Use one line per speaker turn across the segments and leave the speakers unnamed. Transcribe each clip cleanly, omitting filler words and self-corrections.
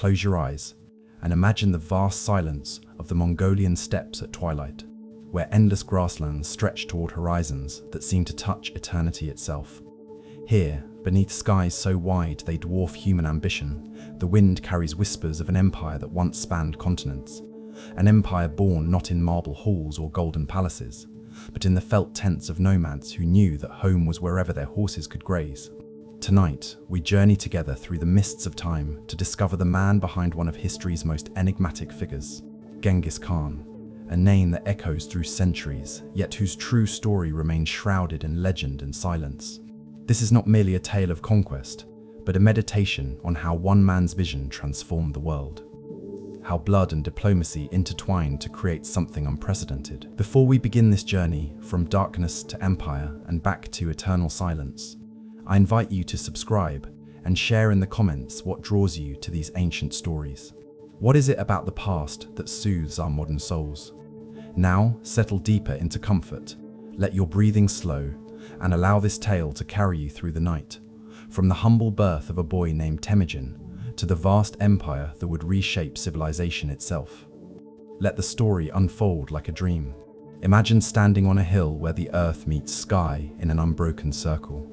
close your eyes and imagine the vast silence of the Mongolian steppes at twilight, where endless grasslands stretch toward horizons that seem to touch eternity itself. Here, beneath skies so wide they dwarf human ambition, the wind carries whispers of an empire that once spanned continents. An empire born not in marble halls or golden palaces, but in the felt tents of nomads who knew that home was wherever their horses could graze. Tonight, we journey together through the mists of time to discover the man behind one of history's most enigmatic figures, Genghis Khan, a name that echoes through centuries, yet whose true story remains shrouded in legend and silence. This is not merely a tale of conquest, but a meditation on how one man's vision transformed the world. How blood and diplomacy intertwined to create something unprecedented. Before we begin this journey from darkness to empire and back to eternal silence, I invite you to subscribe and share in the comments what draws you to these ancient stories. What is it about the past that soothes our modern souls? Now, settle deeper into comfort, let your breathing slow, and allow this tale to carry you through the night, from the humble birth of a boy named Temujin to the vast empire that would reshape civilization itself. Let the story unfold like a dream. Imagine standing on a hill where the earth meets sky in an unbroken circle,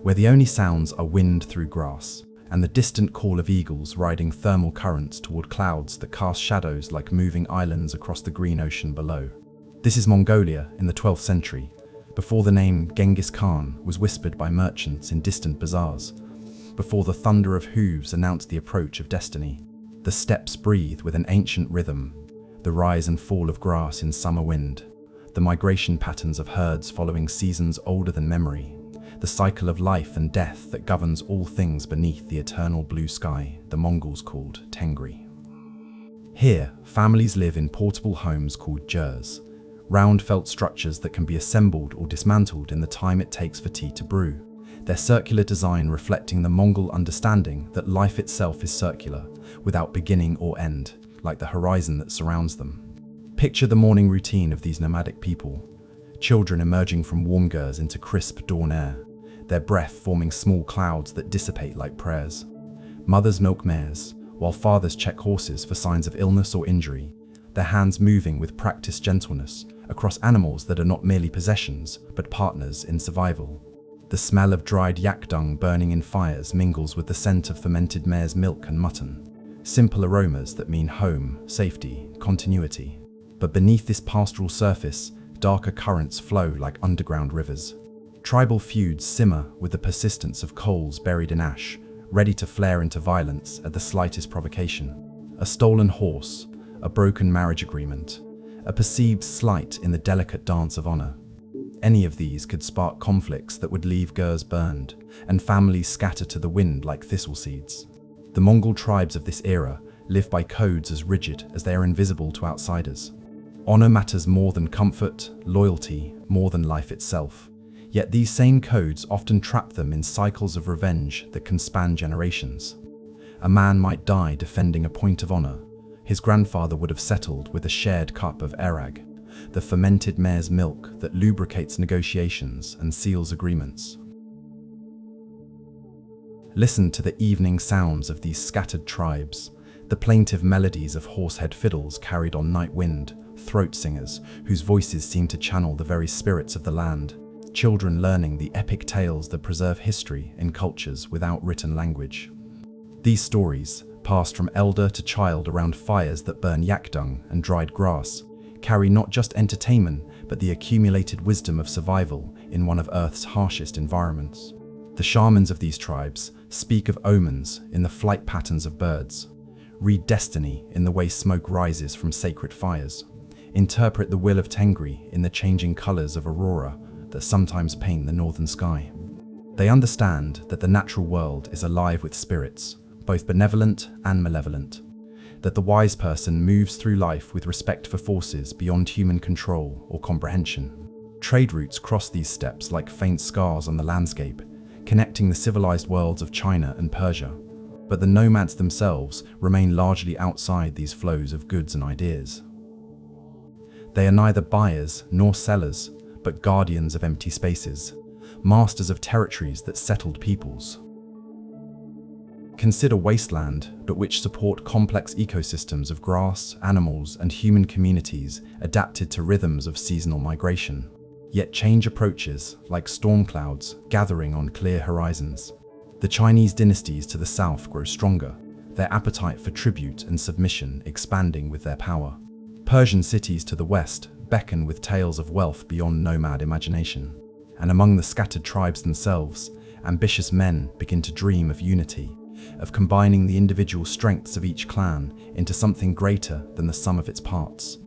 where the only sounds are wind through grass and the distant call of eagles riding thermal currents toward clouds that cast shadows like moving islands across the green ocean below. This is Mongolia in the 12th century, before the name Genghis Khan was whispered by merchants in distant bazaars, before the thunder of hooves announced the approach of destiny. The steppes breathe with an ancient rhythm, the rise and fall of grass in summer wind, the migration patterns of herds following seasons older than memory, the cycle of life and death that governs all things beneath the eternal blue sky the Mongols called Tengri. Here, families live in portable homes called jurs, round felt structures that can be assembled or dismantled in the time it takes for tea to brew, their circular design reflecting the Mongol understanding that life itself is circular, without beginning or end, like the horizon that surrounds them. Picture the morning routine of these nomadic people, children emerging from warm gurs into crisp dawn air, their breath forming small clouds that dissipate like prayers. Mothers milk mares, while fathers check horses for signs of illness or injury, their hands moving with practiced gentleness across animals that are not merely possessions, but partners in survival. The smell of dried yak dung burning in fires mingles with the scent of fermented mare's milk and mutton, simple aromas that mean home, safety, continuity. But beneath this pastoral surface, darker currents flow like underground rivers. Tribal feuds simmer with the persistence of coals buried in ash, ready to flare into violence at the slightest provocation. A stolen horse, a broken marriage agreement, a perceived slight in the delicate dance of honor. Any of these could spark conflicts that would leave gurs burned and families scattered to the wind like thistle seeds. The Mongol tribes of this era live by codes as rigid as they are invisible to outsiders. Honor matters more than comfort, loyalty more than life itself. Yet these same codes often trap them in cycles of revenge that can span generations. A man might die defending a point of honor. His grandfather would have settled with a shared cup of erag, the fermented mare's milk that lubricates negotiations and seals agreements. Listen to the evening sounds of these scattered tribes, the plaintive melodies of horsehead fiddles carried on night wind, throat singers whose voices seem to channel the very spirits of the land, children learning the epic tales that preserve history in cultures without written language. These stories, passed from elder to child around fires that burn yak dung and dried grass, carry not just entertainment but the accumulated wisdom of survival in one of Earth's harshest environments. The shamans of these tribes speak of omens in the flight patterns of birds, read destiny in the way smoke rises from sacred fires, interpret the will of Tengri in the changing colors of aurora that sometimes paint the northern sky. They understand that the natural world is alive with spirits, both benevolent and malevolent, that the wise person moves through life with respect for forces beyond human control or comprehension. Trade routes cross these steppes like faint scars on the landscape, connecting the civilized worlds of China and Persia. But the nomads themselves remain largely outside these flows of goods and ideas. They are neither buyers nor sellers, but guardians of empty spaces, masters of territories that settled peoples. Consider wasteland, but which support complex ecosystems of grass, animals, and human communities adapted to rhythms of seasonal migration. Yet change approaches, like storm clouds, gathering on clear horizons. The Chinese dynasties to the south grow stronger, their appetite for tribute and submission expanding with their power. Persian cities to the west beckon with tales of wealth beyond nomad imagination. And among the scattered tribes themselves, ambitious men begin to dream of unity, of combining the individual strengths of each clan into something greater than the sum of its parts.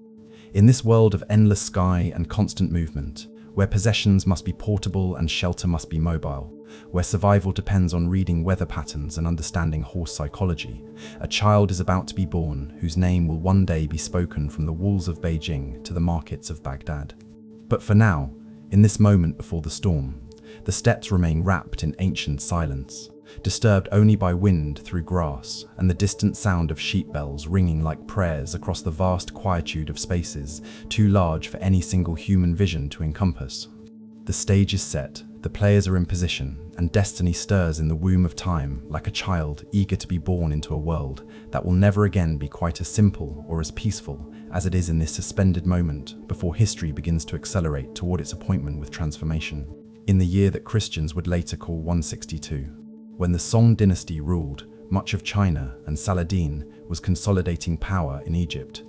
In this world of endless sky and constant movement, where possessions must be portable and shelter must be mobile, where survival depends on reading weather patterns and understanding horse psychology, a child is about to be born whose name will one day be spoken from the walls of Beijing to the markets of Baghdad. But for now, in this moment before the storm, the steppes remain wrapped in ancient silence, disturbed only by wind through grass and the distant sound of sheep bells ringing like prayers across the vast quietude of spaces too large for any single human vision to encompass. The stage is set, the players are in position, and destiny stirs in the womb of time like a child eager to be born into a world that will never again be quite as simple or as peaceful as it is in this suspended moment before history begins to accelerate toward its appointment with transformation. In the year that Christians would later call 162, when the Song dynasty ruled much of China and Saladin was consolidating power in Egypt,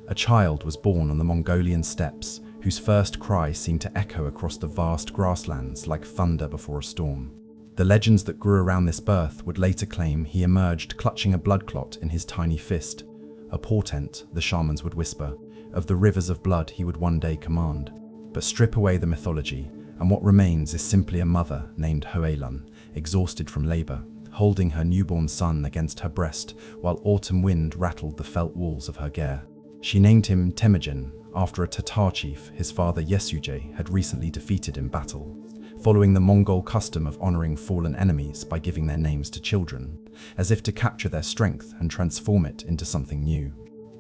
a child was born on the Mongolian steppes whose first cry seemed to echo across the vast grasslands like thunder before a storm. The legends that grew around this birth would later claim he emerged clutching a blood clot in his tiny fist, a portent, the shamans would whisper, of the rivers of blood he would one day command. But strip away the mythology, and what remains is simply a mother named Hoelan, exhausted from labor, holding her newborn son against her breast while autumn wind rattled the felt walls of her ger. She named him Temujin, after a Tatar chief his father Yesujay had recently defeated in battle, following the Mongol custom of honoring fallen enemies by giving their names to children, as if to capture their strength and transform it into something new.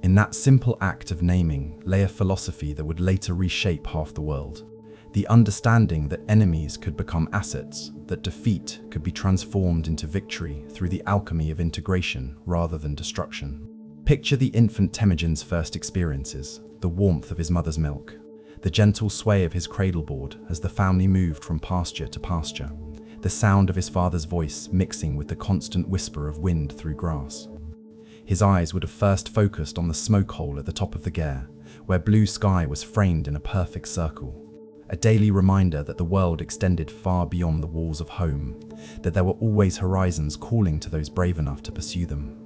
In that simple act of naming lay a philosophy that would later reshape half the world. The understanding that enemies could become assets, that defeat could be transformed into victory through the alchemy of integration rather than destruction. Picture the infant Temujin's first experiences, the warmth of his mother's milk, the gentle sway of his cradleboard as the family moved from pasture to pasture, the sound of his father's voice mixing with the constant whisper of wind through grass. His eyes would have first focused on the smoke hole at the top of the ger, where blue sky was framed in a perfect circle. A daily reminder that the world extended far beyond the walls of home, that there were always horizons calling to those brave enough to pursue them.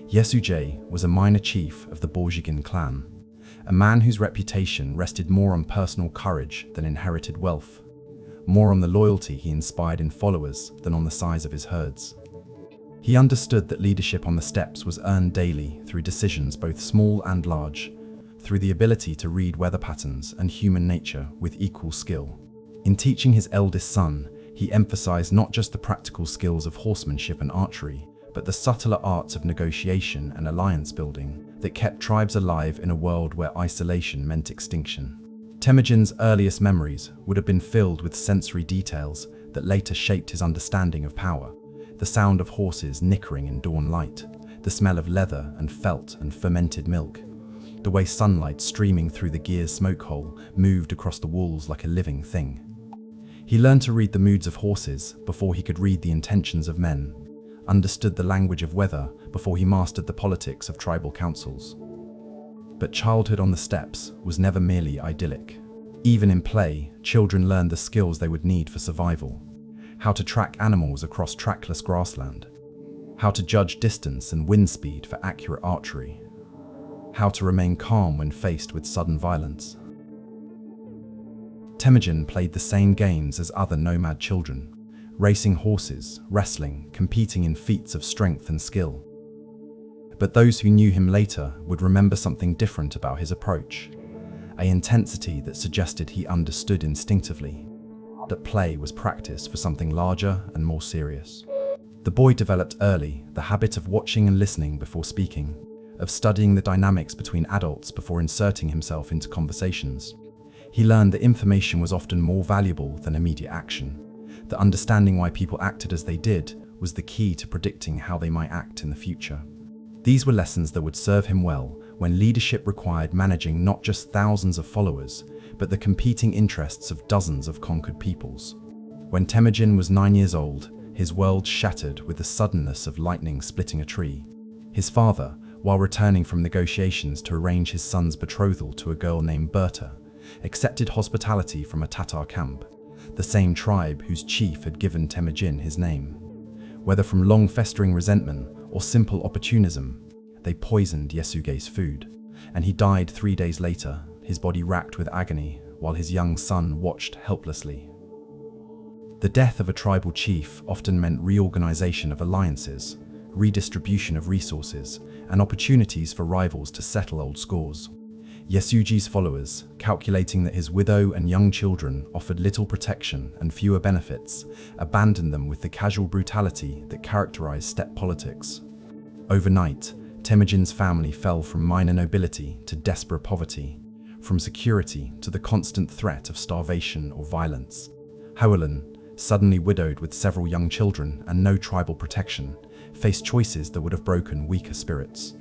Yesujay was a minor chief of the Borjigin clan, a man whose reputation rested more on personal courage than inherited wealth, more on the loyalty he inspired in followers than on the size of his herds. He understood that leadership on the steppes was earned daily through decisions both small and large, through the ability to read weather patterns and human nature with equal skill. In teaching his eldest son, he emphasized not just the practical skills of horsemanship and archery, but the subtler arts of negotiation and alliance building that kept tribes alive in a world where isolation meant extinction. Temujin's earliest memories would have been filled with sensory details that later shaped his understanding of power. The sound of horses nickering in dawn light, the smell of leather and felt and fermented milk, the way sunlight streaming through the gear's smoke hole moved across the walls like a living thing. He learned to read the moods of horses before he could read the intentions of men, understood the language of weather before he mastered the politics of tribal councils. But childhood on the steppes was never merely idyllic. Even in play, children learned the skills they would need for survival: how to track animals across trackless grassland, how to judge distance and wind speed for accurate archery, how to remain calm when faced with sudden violence. Temujin played the same games as other nomad children, racing horses, wrestling, competing in feats of strength and skill. But those who knew him later would remember something different about his approach, an intensity that suggested he understood instinctively that play was practice for something larger and more serious. The boy developed early the habit of watching and listening before speaking, of studying the dynamics between adults before inserting himself into conversations. He learned that information was often more valuable than immediate action, that understanding why people acted as they did was the key to predicting how they might act in the future. These were lessons that would serve him well when leadership required managing not just thousands of followers, but the competing interests of dozens of conquered peoples. When Temujin was 9 years old, his world shattered with the suddenness of lightning splitting a tree. His father, while returning from negotiations to arrange his son's betrothal to a girl named Berta, accepted hospitality from a Tatar camp, the same tribe whose chief had given Temujin his name. Whether from long-festering resentment or simple opportunism, they poisoned Yasuge's food, and he died 3 days later, his body racked with agony, while his young son watched helplessly. The death of a tribal chief often meant reorganization of alliances, redistribution of resources, and opportunities for rivals to settle old scores. Yasuge's followers, calculating that his widow and young children offered little protection and fewer benefits, abandoned them with the casual brutality that characterized steppe politics. Overnight, Temujin's family fell from minor nobility to desperate poverty, from security to the constant threat of starvation or violence. Houlihan, suddenly widowed with several young children and no tribal protection, faced choices that would have broken weaker spirits.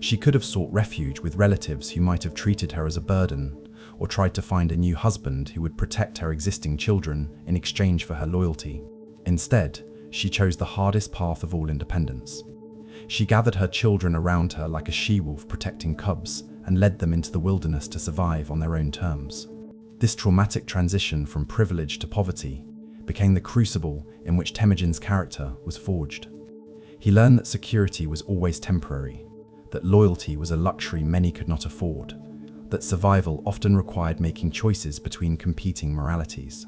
She could have sought refuge with relatives who might have treated her as a burden, or tried to find a new husband who would protect her existing children in exchange for her loyalty. Instead, she chose the hardest path of all: independence. She gathered her children around her like a she-wolf protecting cubs and led them into the wilderness to survive on their own terms. This traumatic transition from privilege to poverty became the crucible in which Temujin's character was forged. He learned that security was always temporary, that loyalty was a luxury many could not afford, that survival often required making choices between competing moralities.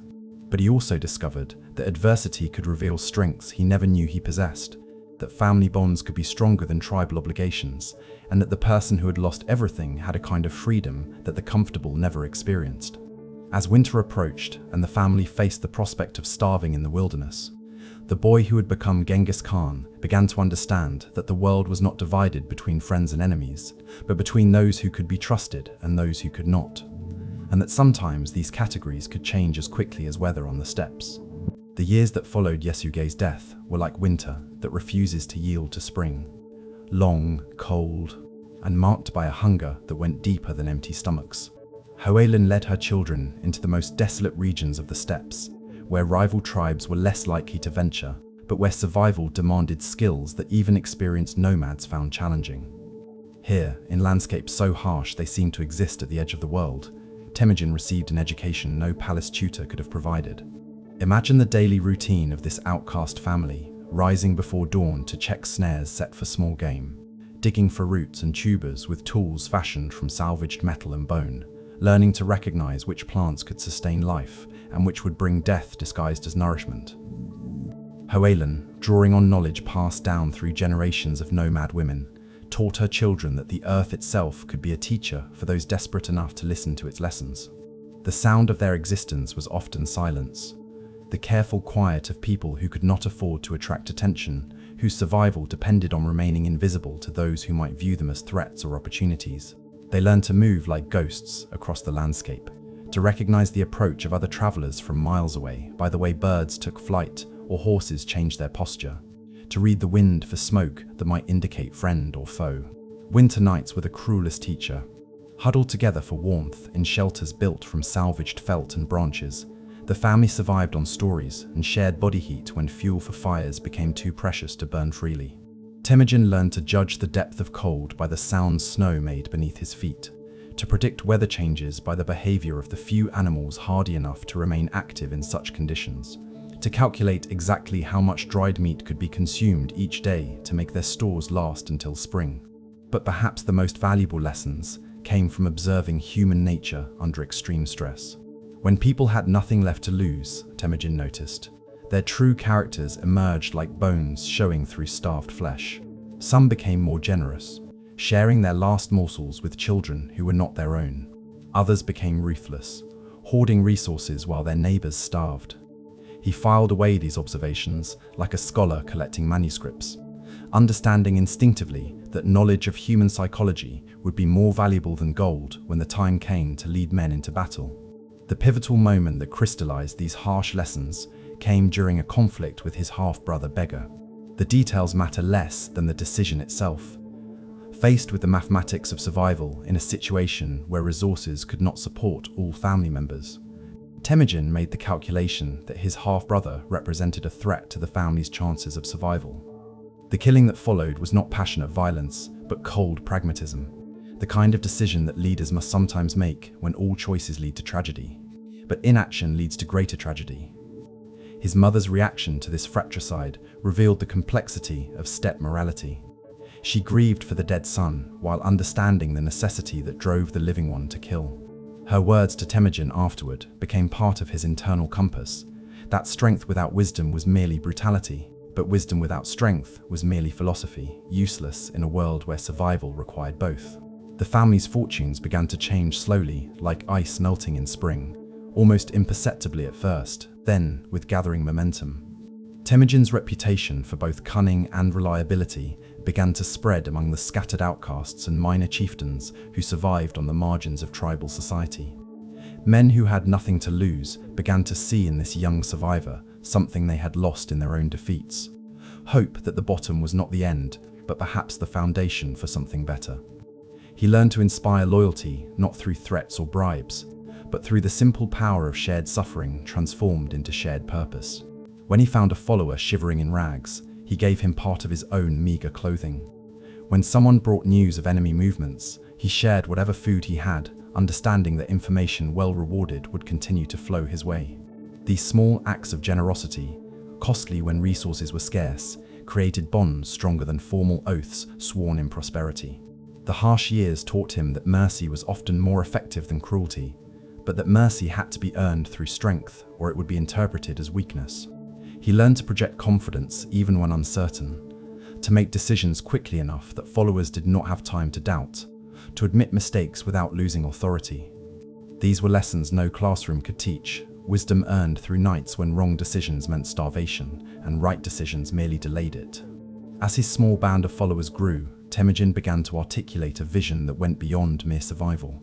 But he also discovered that adversity could reveal strengths he never knew he possessed, that family bonds could be stronger than tribal obligations, and that the person who had lost everything had a kind of freedom that the comfortable never experienced. As winter approached and the family faced the prospect of starving in the wilderness, the boy who had become Genghis Khan began to understand that the world was not divided between friends and enemies, but between those who could be trusted and those who could not, and that sometimes these categories could change as quickly as weather on the steppes. The years that followed Yasuge's death were like winter that refuses to yield to spring, long, cold, and marked by a hunger that went deeper than empty stomachs. Houlihan led her children into the most desolate regions of the steppes, where rival tribes were less likely to venture, but where survival demanded skills that even experienced nomads found challenging. Here, in landscapes so harsh they seemed to exist at the edge of the world, Temujin received an education no palace tutor could have provided. Imagine the daily routine of this outcast family, rising before dawn to check snares set for small game, digging for roots and tubers with tools fashioned from salvaged metal and bone, learning to recognize which plants could sustain life and which would bring death disguised as nourishment. Houlihan, drawing on knowledge passed down through generations of nomad women, taught her children that the earth itself could be a teacher for those desperate enough to listen to its lessons. The sound of their existence was often silence, the careful quiet of people who could not afford to attract attention, whose survival depended on remaining invisible to those who might view them as threats or opportunities. They learned to move like ghosts across the landscape, to recognize the approach of other travelers from miles away by the way birds took flight or horses changed their posture, to read the wind for smoke that might indicate friend or foe. Winter nights were the cruelest teacher. Huddled together for warmth in shelters built from salvaged felt and branches, the family survived on stories and shared body heat when fuel for fires became too precious to burn freely. Temujin learned to judge the depth of cold by the sounds snow made beneath his feet, to predict weather changes by the behavior of the few animals hardy enough to remain active in such conditions, to calculate exactly how much dried meat could be consumed each day to make their stores last until spring. But perhaps the most valuable lessons came from observing human nature under extreme stress. When people had nothing left to lose, Temujin noticed, their true characters emerged like bones showing through starved flesh. Some became more generous, sharing their last morsels with children who were not their own. Others became ruthless, hoarding resources while their neighbors starved. He filed away these observations like a scholar collecting manuscripts, understanding instinctively that knowledge of human psychology would be more valuable than gold when the time came to lead men into battle. The pivotal moment that crystallized these harsh lessons came during a conflict with his half-brother Beggar. The details matter less than the decision itself. Faced with the mathematics of survival in a situation where resources could not support all family members, Temujin made the calculation that his half-brother represented a threat to the family's chances of survival. The killing that followed was not passionate violence, but cold pragmatism, the kind of decision that leaders must sometimes make when all choices lead to tragedy, but inaction leads to greater tragedy. His mother's reaction to this fratricide revealed the complexity of steppe morality. She grieved for the dead son while understanding the necessity that drove the living one to kill. Her words to Temujin afterward became part of his internal compass, that strength without wisdom was merely brutality, but wisdom without strength was merely philosophy, useless in a world where survival required both. The family's fortunes began to change slowly, like ice melting in spring, almost imperceptibly at first, then with gathering momentum. Temujin's reputation for both cunning and reliability began to spread among the scattered outcasts and minor chieftains who survived on the margins of tribal society. Men who had nothing to lose began to see in this young survivor something they had lost in their own defeats. Hope that the bottom was not the end, but perhaps the foundation for something better. He learned to inspire loyalty not through threats or bribes, but through the simple power of shared suffering transformed into shared purpose. When he found a follower shivering in rags, he gave him part of his own meager clothing. When someone brought news of enemy movements, he shared whatever food he had, understanding that information well rewarded would continue to flow his way. These small acts of generosity, costly when resources were scarce, created bonds stronger than formal oaths sworn in prosperity. The harsh years taught him that mercy was often more effective than cruelty, but that mercy had to be earned through strength or it would be interpreted as weakness. He learned to project confidence even when uncertain, to make decisions quickly enough that followers did not have time to doubt, to admit mistakes without losing authority. These were lessons no classroom could teach, wisdom earned through nights when wrong decisions meant starvation and right decisions merely delayed it. As his small band of followers grew, Temujin began to articulate a vision that went beyond mere survival.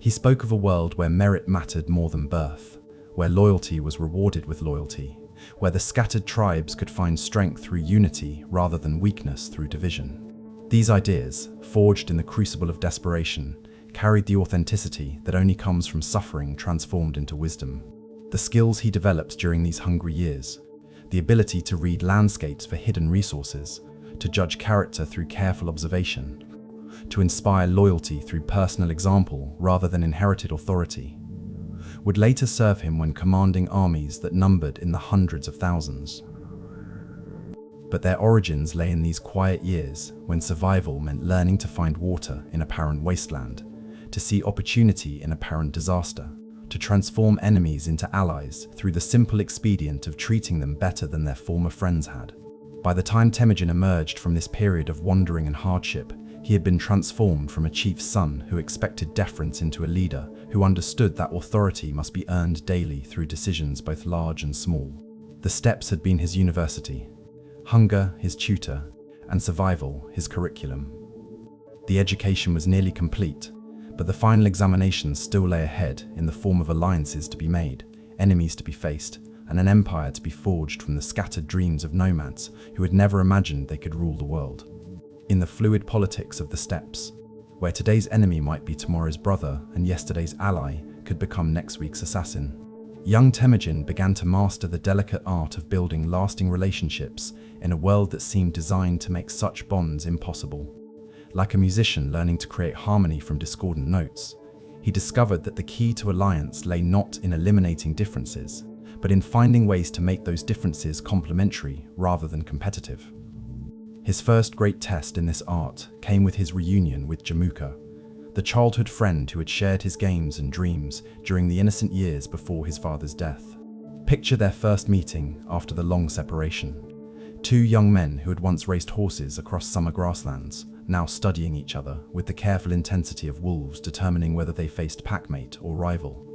He spoke of a world where merit mattered more than birth, where loyalty was rewarded with loyalty, where the scattered tribes could find strength through unity rather than weakness through division. These ideas, forged in the crucible of desperation, carried the authenticity that only comes from suffering transformed into wisdom. The skills he developed during these hungry years, the ability to read landscapes for hidden resources, to judge character through careful observation, to inspire loyalty through personal example rather than inherited authority, would later serve him when commanding armies that numbered in the hundreds of thousands. But their origins lay in these quiet years when survival meant learning to find water in apparent wasteland, to see opportunity in apparent disaster, to transform enemies into allies through the simple expedient of treating them better than their former friends had. By the time Temujin emerged from this period of wandering and hardship, he had been transformed from a chief's son who expected deference into a leader who understood that authority must be earned daily through decisions both large and small. The steppes had been his university, hunger his tutor, and survival his curriculum. The education was nearly complete, but the final examinations still lay ahead in the form of alliances to be made, enemies to be faced, and an empire to be forged from the scattered dreams of nomads who had never imagined they could rule the world. In the fluid politics of the steppes, where today's enemy might be tomorrow's brother and yesterday's ally could become next week's assassin, young Temujin began to master the delicate art of building lasting relationships in a world that seemed designed to make such bonds impossible. Like a musician learning to create harmony from discordant notes, he discovered that the key to alliance lay not in eliminating differences, but in finding ways to make those differences complementary rather than competitive. His first great test in this art came with his reunion with Jamuka, the childhood friend who had shared his games and dreams during the innocent years before his father's death. Picture their first meeting after the long separation. Two young men who had once raced horses across summer grasslands, now studying each other with the careful intensity of wolves determining whether they faced packmate or rival.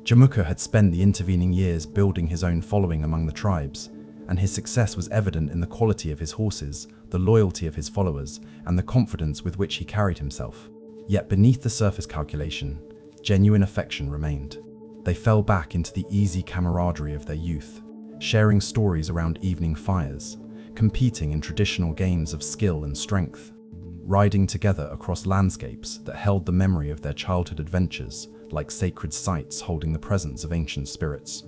Jamuka had spent the intervening years building his own following among the tribes, and his success was evident in the quality of his horses, the loyalty of his followers, and the confidence with which he carried himself. Yet beneath the surface calculation, genuine affection remained. They fell back into the easy camaraderie of their youth, sharing stories around evening fires, competing in traditional games of skill and strength, riding together across landscapes that held the memory of their childhood adventures like sacred sites holding the presence of ancient spirits.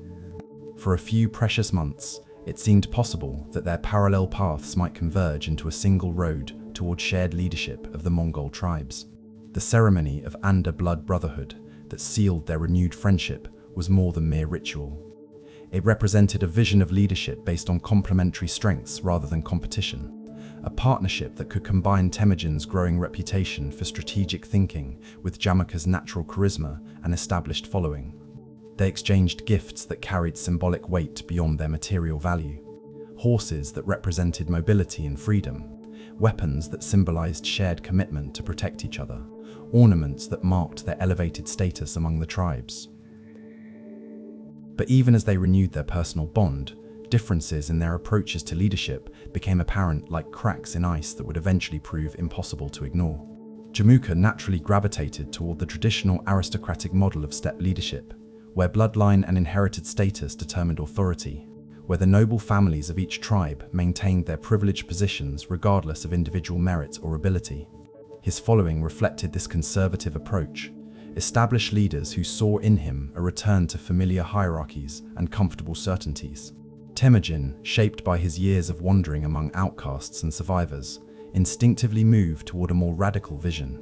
For a few precious months, it seemed possible that their parallel paths might converge into a single road toward shared leadership of the Mongol tribes. The ceremony of Anda blood brotherhood that sealed their renewed friendship was more than mere ritual. It represented a vision of leadership based on complementary strengths rather than competition, a partnership that could combine Temujin's growing reputation for strategic thinking with Jamukha's natural charisma and established following. They exchanged gifts that carried symbolic weight beyond their material value. Horses that represented mobility and freedom, weapons that symbolized shared commitment to protect each other, ornaments that marked their elevated status among the tribes. But even as they renewed their personal bond, differences in their approaches to leadership became apparent like cracks in ice that would eventually prove impossible to ignore. Jamukha naturally gravitated toward the traditional aristocratic model of steppe leadership, where bloodline and inherited status determined authority, where the noble families of each tribe maintained their privileged positions regardless of individual merit or ability. His following reflected this conservative approach, established leaders who saw in him a return to familiar hierarchies and comfortable certainties. Temujin, shaped by his years of wandering among outcasts and survivors, instinctively moved toward a more radical vision.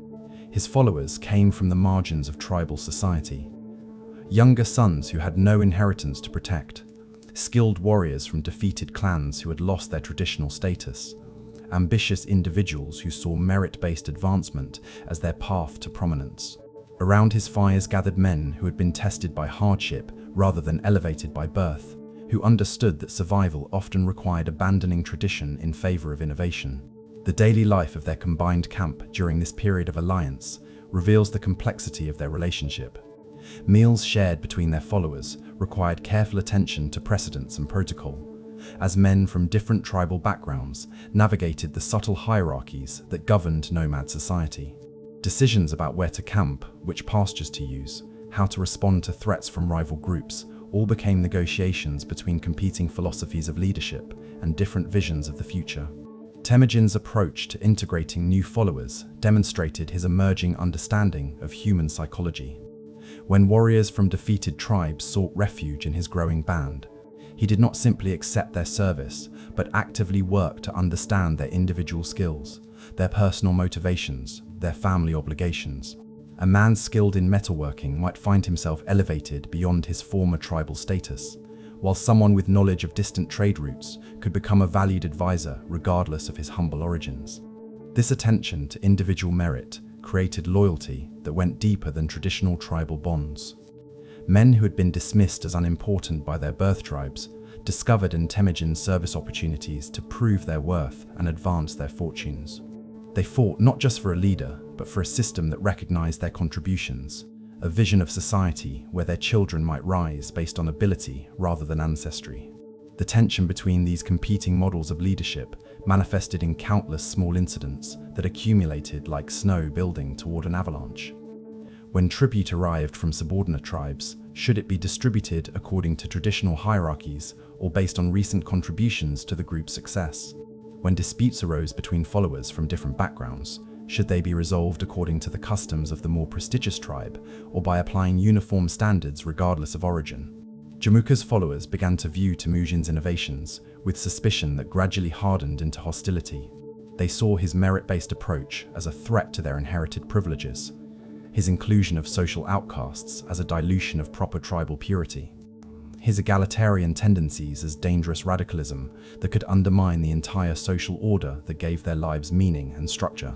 His followers came from the margins of tribal society, younger sons who had no inheritance to protect, skilled warriors from defeated clans who had lost their traditional status, ambitious individuals who saw merit-based advancement as their path to prominence. Around his fires gathered men who had been tested by hardship rather than elevated by birth, who understood that survival often required abandoning tradition in favor of innovation. The daily life of their combined camp during this period of alliance reveals the complexity of their relationship. Meals shared between their followers required careful attention to precedents and protocol, as men from different tribal backgrounds navigated the subtle hierarchies that governed nomad society. Decisions about where to camp, which pastures to use, how to respond to threats from rival groups, all became negotiations between competing philosophies of leadership and different visions of the future. Temujin's approach to integrating new followers demonstrated his emerging understanding of human psychology. When warriors from defeated tribes sought refuge in his growing band, he did not simply accept their service, but actively worked to understand their individual skills, their personal motivations, their family obligations. A man skilled in metalworking might find himself elevated beyond his former tribal status, while someone with knowledge of distant trade routes could become a valued advisor regardless of his humble origins. This attention to individual merit created loyalty that went deeper than traditional tribal bonds. Men who had been dismissed as unimportant by their birth tribes discovered in Temujin service opportunities to prove their worth and advance their fortunes. They fought not just for a leader, but for a system that recognized their contributions, a vision of society where their children might rise based on ability rather than ancestry. The tension between these competing models of leadership manifested in countless small incidents that accumulated like snow building toward an avalanche. When tribute arrived from subordinate tribes, should it be distributed according to traditional hierarchies or based on recent contributions to the group's success? When disputes arose between followers from different backgrounds, should they be resolved according to the customs of the more prestigious tribe or by applying uniform standards regardless of origin? Jamukha's followers began to view Temujin's innovations with suspicion that gradually hardened into hostility. They saw his merit-based approach as a threat to their inherited privileges, his inclusion of social outcasts as a dilution of proper tribal purity, his egalitarian tendencies as dangerous radicalism that could undermine the entire social order that gave their lives meaning and structure.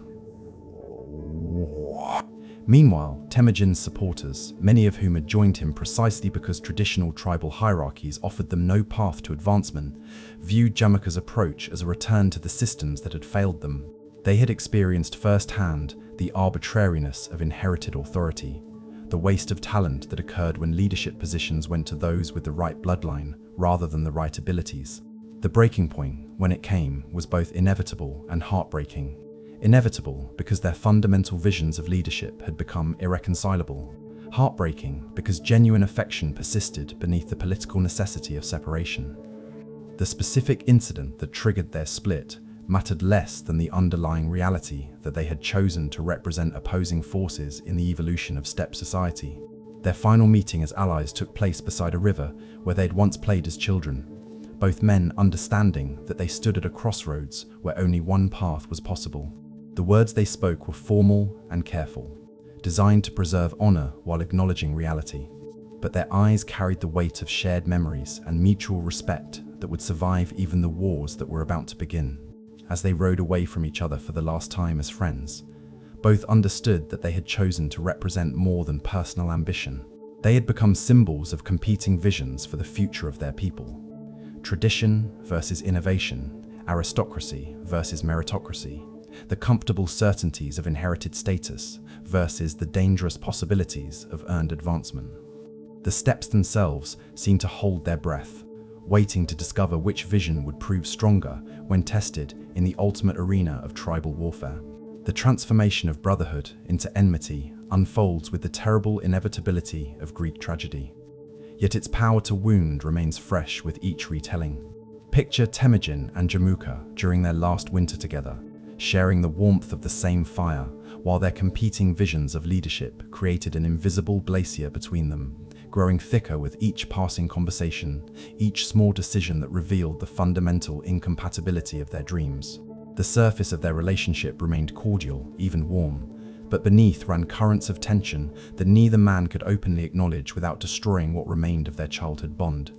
Meanwhile, Temujin's supporters, many of whom had joined him precisely because traditional tribal hierarchies offered them no path to advancement, viewed Jamukha's approach as a return to the systems that had failed them. They had experienced firsthand the arbitrariness of inherited authority, the waste of talent that occurred when leadership positions went to those with the right bloodline rather than the right abilities. The breaking point, when it came, was both inevitable and heartbreaking. Inevitable because their fundamental visions of leadership had become irreconcilable. Heartbreaking because genuine affection persisted beneath the political necessity of separation. The specific incident that triggered their split mattered less than the underlying reality that they had chosen to represent opposing forces in the evolution of steppe society. Their final meeting as allies took place beside a river where they'd once played as children, both men understanding that they stood at a crossroads where only one path was possible. The words they spoke were formal and careful, designed to preserve honor while acknowledging reality. But their eyes carried the weight of shared memories and mutual respect that would survive even the wars that were about to begin. As they rode away from each other for the last time as friends, both understood that they had chosen to represent more than personal ambition. They had become symbols of competing visions for the future of their people. Tradition versus innovation, aristocracy versus meritocracy, the comfortable certainties of inherited status versus the dangerous possibilities of earned advancement. The steppes themselves seemed to hold their breath, waiting to discover which vision would prove stronger when tested in the ultimate arena of tribal warfare. The transformation of brotherhood into enmity unfolds with the terrible inevitability of Greek tragedy. Yet its power to wound remains fresh with each retelling. Picture Temujin and Jamuka during their last winter together, sharing the warmth of the same fire, while their competing visions of leadership created an invisible glacier between them, growing thicker with each passing conversation, each small decision that revealed the fundamental incompatibility of their dreams. The surface of their relationship remained cordial, even warm, but beneath ran currents of tension that neither man could openly acknowledge without destroying what remained of their childhood bond.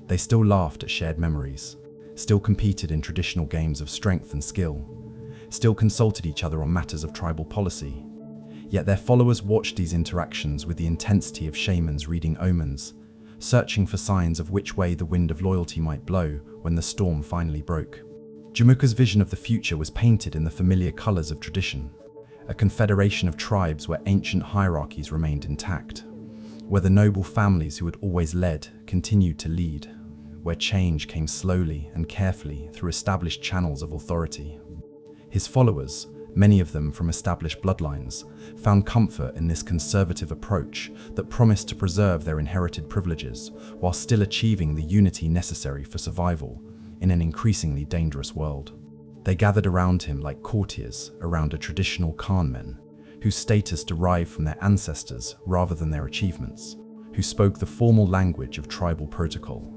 They still laughed at shared memories, still competed in traditional games of strength and skill, still consulted each other on matters of tribal policy. Yet their followers watched these interactions with the intensity of shamans reading omens, searching for signs of which way the wind of loyalty might blow when the storm finally broke. Jamuka's vision of the future was painted in the familiar colors of tradition, a confederation of tribes where ancient hierarchies remained intact, where the noble families who had always led continued to lead, where change came slowly and carefully through established channels of authority. His followers, many of them from established bloodlines, found comfort in this conservative approach that promised to preserve their inherited privileges while still achieving the unity necessary for survival in an increasingly dangerous world. They gathered around him like courtiers around a traditional Khanmen, whose status derived from their ancestors rather than their achievements, who spoke the formal language of tribal protocol,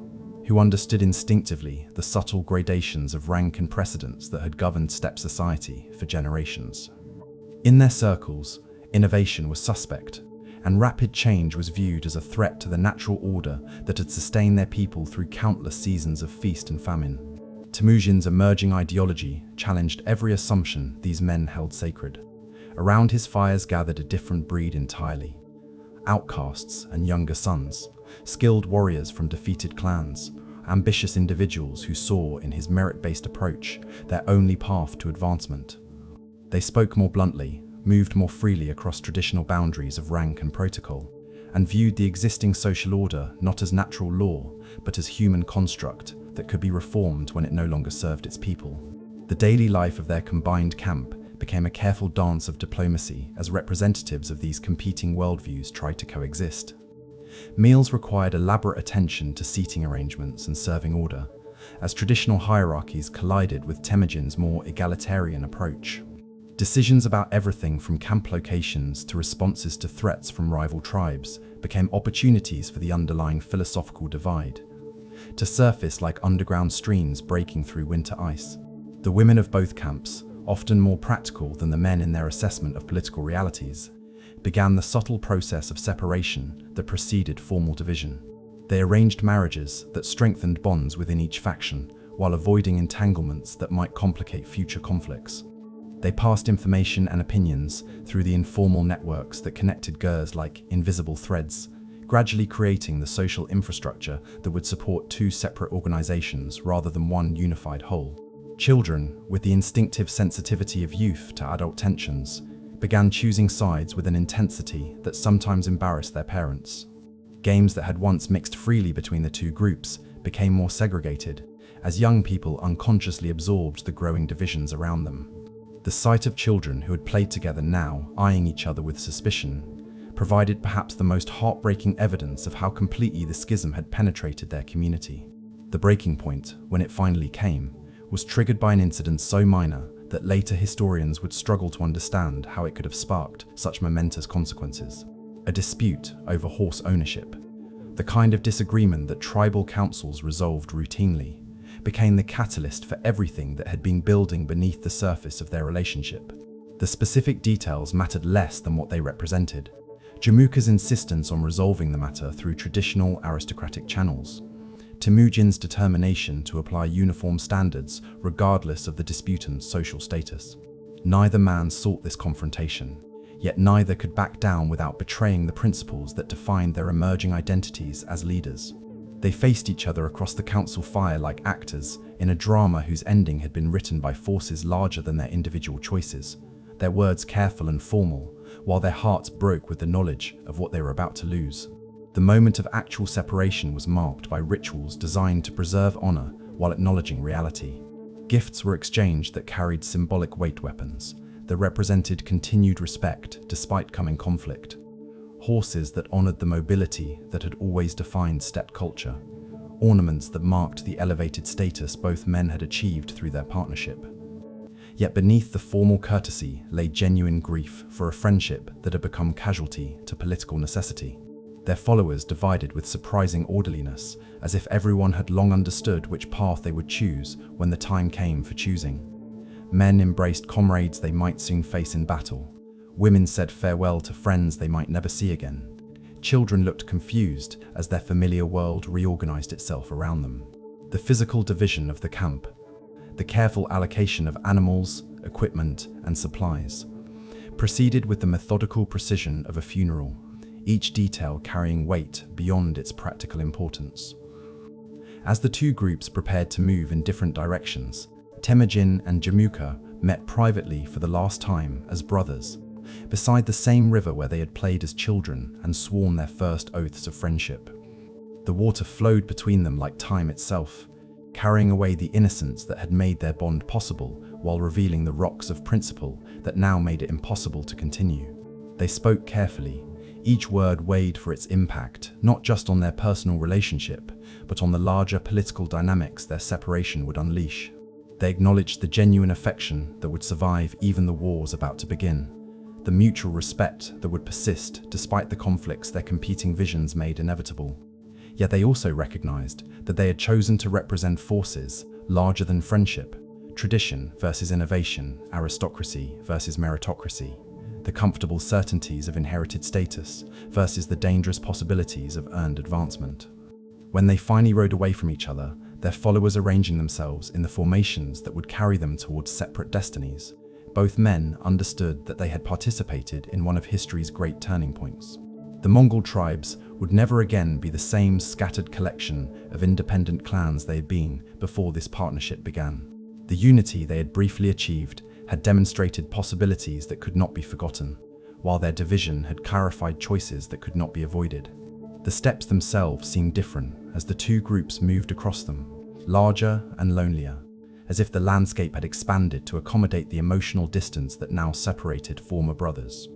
who understood instinctively the subtle gradations of rank and precedence that had governed steppe society for generations. In their circles, innovation was suspect, and rapid change was viewed as a threat to the natural order that had sustained their people through countless seasons of feast and famine. Temujin's emerging ideology challenged every assumption these men held sacred. Around his fires gathered a different breed entirely: outcasts and younger sons, skilled warriors from defeated clans, ambitious individuals who saw in his merit-based approach their only path to advancement. They spoke more bluntly, moved more freely across traditional boundaries of rank and protocol, and viewed the existing social order not as natural law, but as human construct that could be reformed when it no longer served its people. The daily life of their combined camp became a careful dance of diplomacy as representatives of these competing worldviews tried to coexist. Meals required elaborate attention to seating arrangements and serving order, as traditional hierarchies collided with Temujin's more egalitarian approach. Decisions about everything from camp locations to responses to threats from rival tribes became opportunities for the underlying philosophical divide to surface like underground streams breaking through winter ice. The women of both camps, often more practical than the men in their assessment of political realities, began the subtle process of separation that preceded formal division. They arranged marriages that strengthened bonds within each faction while avoiding entanglements that might complicate future conflicts. They passed information and opinions through the informal networks that connected Gers like invisible threads, gradually creating the social infrastructure that would support two separate organizations rather than one unified whole. Children, with the instinctive sensitivity of youth to adult tensions, began choosing sides with an intensity that sometimes embarrassed their parents. Games that had once mixed freely between the two groups became more segregated, as young people unconsciously absorbed the growing divisions around them. The sight of children who had played together now eyeing each other with suspicion provided perhaps the most heartbreaking evidence of how completely the schism had penetrated their community. The breaking point, when it finally came, was triggered by an incident so minor that later historians would struggle to understand how it could have sparked such momentous consequences. A dispute over horse ownership, the kind of disagreement that tribal councils resolved routinely, became the catalyst for everything that had been building beneath the surface of their relationship. The specific details mattered less than what they represented. Jamuka's insistence on resolving the matter through traditional aristocratic channels, Temujin's determination to apply uniform standards regardless of the disputant's social status. Neither man sought this confrontation, yet neither could back down without betraying the principles that defined their emerging identities as leaders. They faced each other across the council fire like actors in a drama whose ending had been written by forces larger than their individual choices, their words careful and formal, while their hearts broke with the knowledge of what they were about to lose. The moment of actual separation was marked by rituals designed to preserve honor while acknowledging reality. Gifts were exchanged that carried symbolic weight, weapons that represented continued respect despite coming conflict, horses that honored the mobility that had always defined steppe culture, ornaments that marked the elevated status both men had achieved through their partnership. Yet beneath the formal courtesy lay genuine grief for a friendship that had become casualty to political necessity. Their followers divided with surprising orderliness, as if everyone had long understood which path they would choose when the time came for choosing. Men embraced comrades they might soon face in battle. Women said farewell to friends they might never see again. Children looked confused as their familiar world reorganized itself around them. The physical division of the camp, the careful allocation of animals, equipment, and supplies, proceeded with the methodical precision of a funeral, each detail carrying weight beyond its practical importance. As the two groups prepared to move in different directions, Temujin and Jamuka met privately for the last time as brothers, beside the same river where they had played as children and sworn their first oaths of friendship. The water flowed between them like time itself, carrying away the innocence that had made their bond possible while revealing the rocks of principle that now made it impossible to continue. They spoke carefully, each word weighed for its impact, not just on their personal relationship, but on the larger political dynamics their separation would unleash. They acknowledged the genuine affection that would survive even the wars about to begin, the mutual respect that would persist despite the conflicts their competing visions made inevitable. Yet they also recognized that they had chosen to represent forces larger than friendship, tradition versus innovation, aristocracy versus meritocracy, the comfortable certainties of inherited status versus the dangerous possibilities of earned advancement. When they finally rode away from each other, their followers arranging themselves in the formations that would carry them towards separate destinies, both men understood that they had participated in one of history's great turning points. The Mongol tribes would never again be the same scattered collection of independent clans they had been before this partnership began. The unity they had briefly achieved had demonstrated possibilities that could not be forgotten, while their division had clarified choices that could not be avoided. The steppes themselves seemed different as the two groups moved across them, larger and lonelier, as if the landscape had expanded to accommodate the emotional distance that now separated former brothers.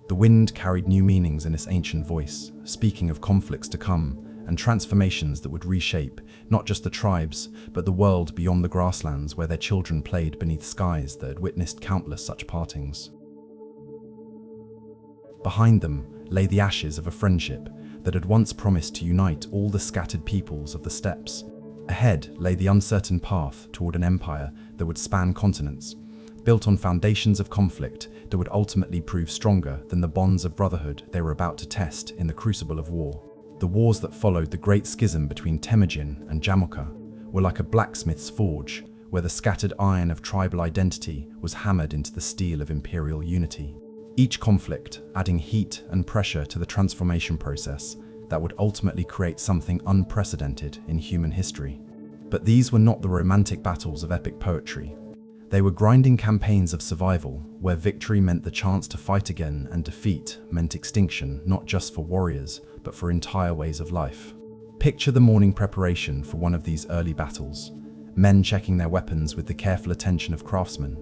The wind carried new meanings in its ancient voice, speaking of conflicts to come and transformations that would reshape not just the tribes, but the world beyond the grasslands where their children played beneath skies that had witnessed countless such partings. Behind them lay the ashes of a friendship that had once promised to unite all the scattered peoples of the steppes. Ahead lay the uncertain path toward an empire that would span continents, built on foundations of conflict that would ultimately prove stronger than the bonds of brotherhood they were about to test in the crucible of war. The wars that followed the great schism between Temujin and Jamuka were like a blacksmith's forge, where the scattered iron of tribal identity was hammered into the steel of imperial unity. Each conflict adding heat and pressure to the transformation process that would ultimately create something unprecedented in human history. But these were not the romantic battles of epic poetry. They were grinding campaigns of survival, where victory meant the chance to fight again and defeat meant extinction not just for warriors, but for entire ways of life. Picture the morning preparation for one of these early battles. Men checking their weapons with the careful attention of craftsmen,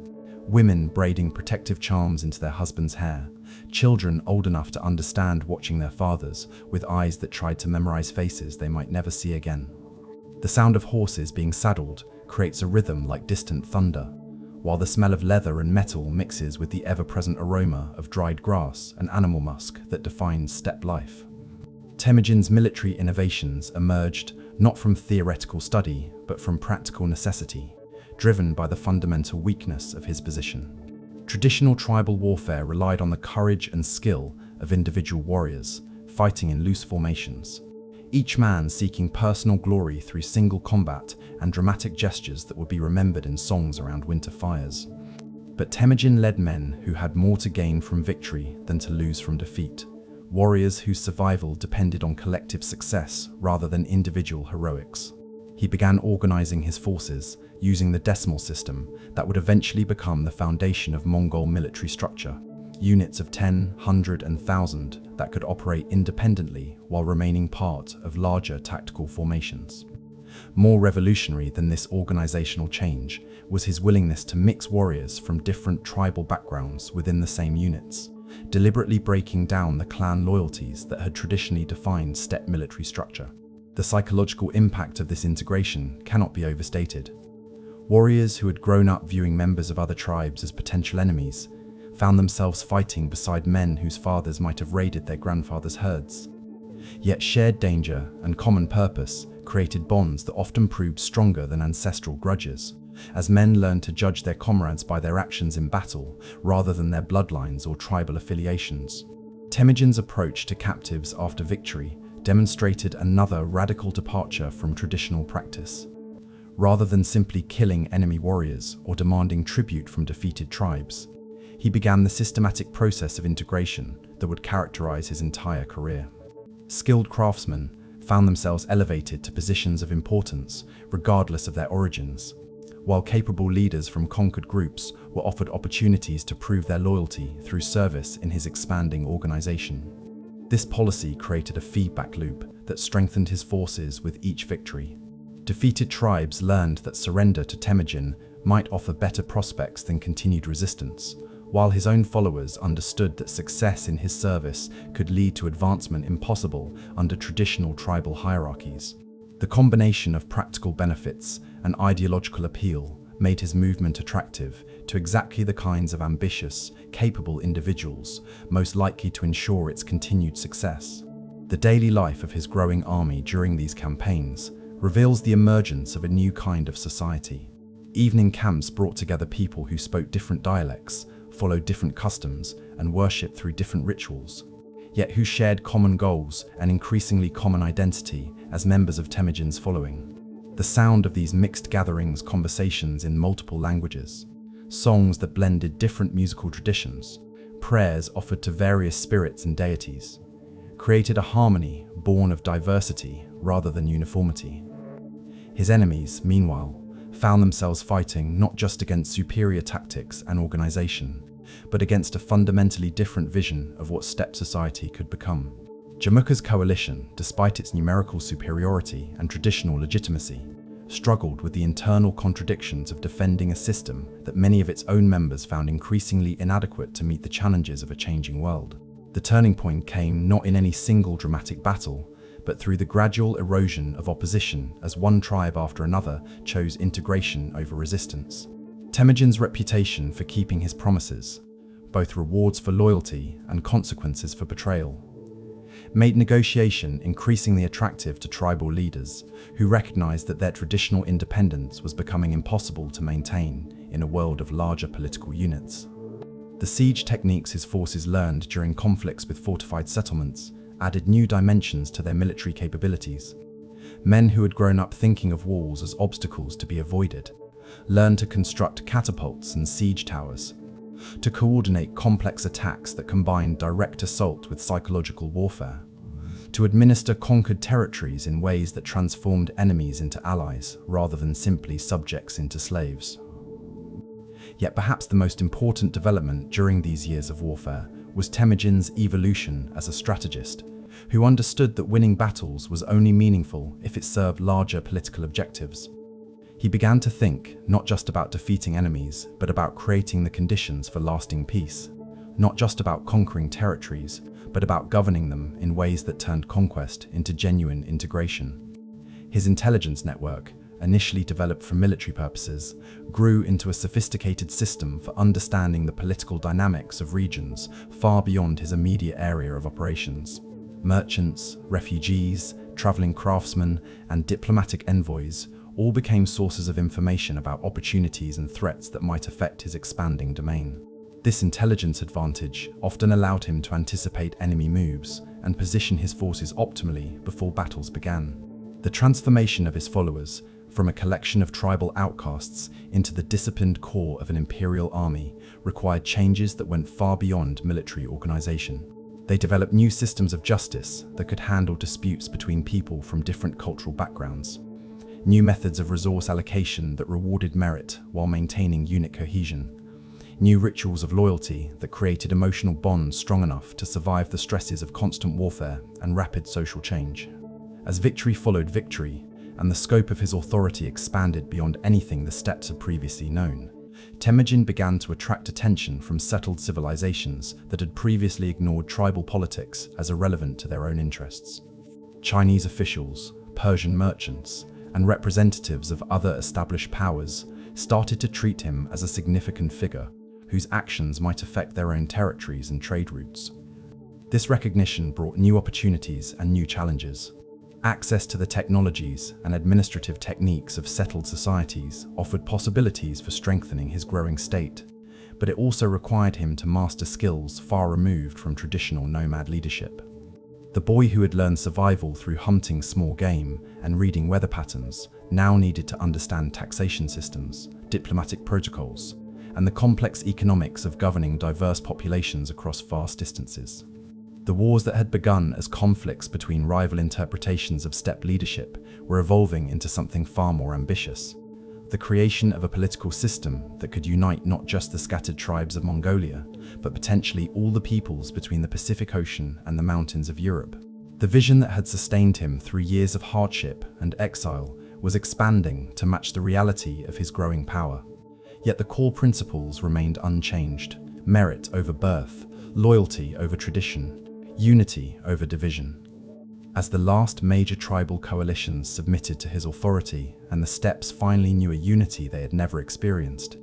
women braiding protective charms into their husbands' hair, children old enough to understand watching their fathers with eyes that tried to memorize faces they might never see again. The sound of horses being saddled creates a rhythm like distant thunder, while the smell of leather and metal mixes with the ever-present aroma of dried grass and animal musk that defines steppe life. Temujin's military innovations emerged not from theoretical study, but from practical necessity, driven by the fundamental weakness of his position. Traditional tribal warfare relied on the courage and skill of individual warriors, fighting in loose formations, each man seeking personal glory through single combat and dramatic gestures that would be remembered in songs around winter fires. But Temujin led men who had more to gain from victory than to lose from defeat, warriors whose survival depended on collective success rather than individual heroics. He began organizing his forces using the decimal system that would eventually become the foundation of Mongol military structure. Units of 10, 100, and 1,000 that could operate independently while remaining part of larger tactical formations. More revolutionary than this organizational change was his willingness to mix warriors from different tribal backgrounds within the same units, deliberately breaking down the clan loyalties that had traditionally defined steppe military structure. The psychological impact of this integration cannot be overstated. Warriors who had grown up viewing members of other tribes as potential enemies found themselves fighting beside men whose fathers might have raided their grandfathers' herds. Yet shared danger and common purpose created bonds that often proved stronger than ancestral grudges, as men learned to judge their comrades by their actions in battle rather than their bloodlines or tribal affiliations. Temujin's approach to captives after victory demonstrated another radical departure from traditional practice. Rather than simply killing enemy warriors or demanding tribute from defeated tribes, he began the systematic process of integration that would characterize his entire career. Skilled craftsmen found themselves elevated to positions of importance regardless of their origins, while capable leaders from conquered groups were offered opportunities to prove their loyalty through service in his expanding organization. This policy created a feedback loop that strengthened his forces with each victory. Defeated tribes learned that surrender to Temujin might offer better prospects than continued resistance, while his own followers understood that success in his service could lead to advancement impossible under traditional tribal hierarchies. The combination of practical benefits and ideological appeal made his movement attractive to exactly the kinds of ambitious, capable individuals most likely to ensure its continued success. The daily life of his growing army during these campaigns reveals the emergence of a new kind of society. Evening camps brought together people who spoke different dialects, followed different customs, and worshipped through different rituals, yet who shared common goals and increasingly common identity as members of Temujin's following. The sound of these mixed gatherings, conversations in multiple languages, songs that blended different musical traditions, prayers offered to various spirits and deities, created a harmony born of diversity rather than uniformity. His enemies, meanwhile, found themselves fighting not just against superior tactics and organization, but against a fundamentally different vision of what steppe society could become. Jamukha's coalition, despite its numerical superiority and traditional legitimacy, struggled with the internal contradictions of defending a system that many of its own members found increasingly inadequate to meet the challenges of a changing world. The turning point came not in any single dramatic battle, but through the gradual erosion of opposition as one tribe after another chose integration over resistance. Temujin's reputation for keeping his promises, both rewards for loyalty and consequences for betrayal, made negotiation increasingly attractive to tribal leaders who recognized that their traditional independence was becoming impossible to maintain in a world of larger political units. The siege techniques his forces learned during conflicts with fortified settlements added new dimensions to their military capabilities. Men who had grown up thinking of walls as obstacles to be avoided learned to construct catapults and siege towers, to coordinate complex attacks that combined direct assault with psychological warfare, to administer conquered territories in ways that transformed enemies into allies rather than simply subjects into slaves. Yet perhaps the most important development during these years of warfare was Temujin's evolution as a strategist, who understood that winning battles was only meaningful if it served larger political objectives. He began to think not just about defeating enemies, but about creating the conditions for lasting peace, not just about conquering territories, but about governing them in ways that turned conquest into genuine integration. His intelligence network, initially developed for military purposes, grew into a sophisticated system for understanding the political dynamics of regions far beyond his immediate area of operations. Merchants, refugees, traveling craftsmen, and diplomatic envoys all became sources of information about opportunities and threats that might affect his expanding domain. This intelligence advantage often allowed him to anticipate enemy moves and position his forces optimally before battles began. The transformation of his followers from a collection of tribal outcasts into the disciplined core of an imperial army required changes that went far beyond military organization. They developed new systems of justice that could handle disputes between people from different cultural backgrounds, new methods of resource allocation that rewarded merit while maintaining unit cohesion, new rituals of loyalty that created emotional bonds strong enough to survive the stresses of constant warfare and rapid social change. As victory followed victory, and the scope of his authority expanded beyond anything the steppes had previously known, Temujin began to attract attention from settled civilizations that had previously ignored tribal politics as irrelevant to their own interests. Chinese officials, Persian merchants, and representatives of other established powers started to treat him as a significant figure whose actions might affect their own territories and trade routes. This recognition brought new opportunities and new challenges. Access to the technologies and administrative techniques of settled societies offered possibilities for strengthening his growing state, but it also required him to master skills far removed from traditional nomad leadership. The boy who had learned survival through hunting small game and reading weather patterns now needed to understand taxation systems, diplomatic protocols, and the complex economics of governing diverse populations across vast distances. The wars that had begun as conflicts between rival interpretations of steppe leadership were evolving into something far more ambitious: the creation of a political system that could unite not just the scattered tribes of Mongolia, but potentially all the peoples between the Pacific Ocean and the mountains of Europe. The vision that had sustained him through years of hardship and exile was expanding to match the reality of his growing power. Yet the core principles remained unchanged: merit over birth, loyalty over tradition, unity over division. As the last major tribal coalitions submitted to his authority and the steppes finally knew a unity they had never experienced,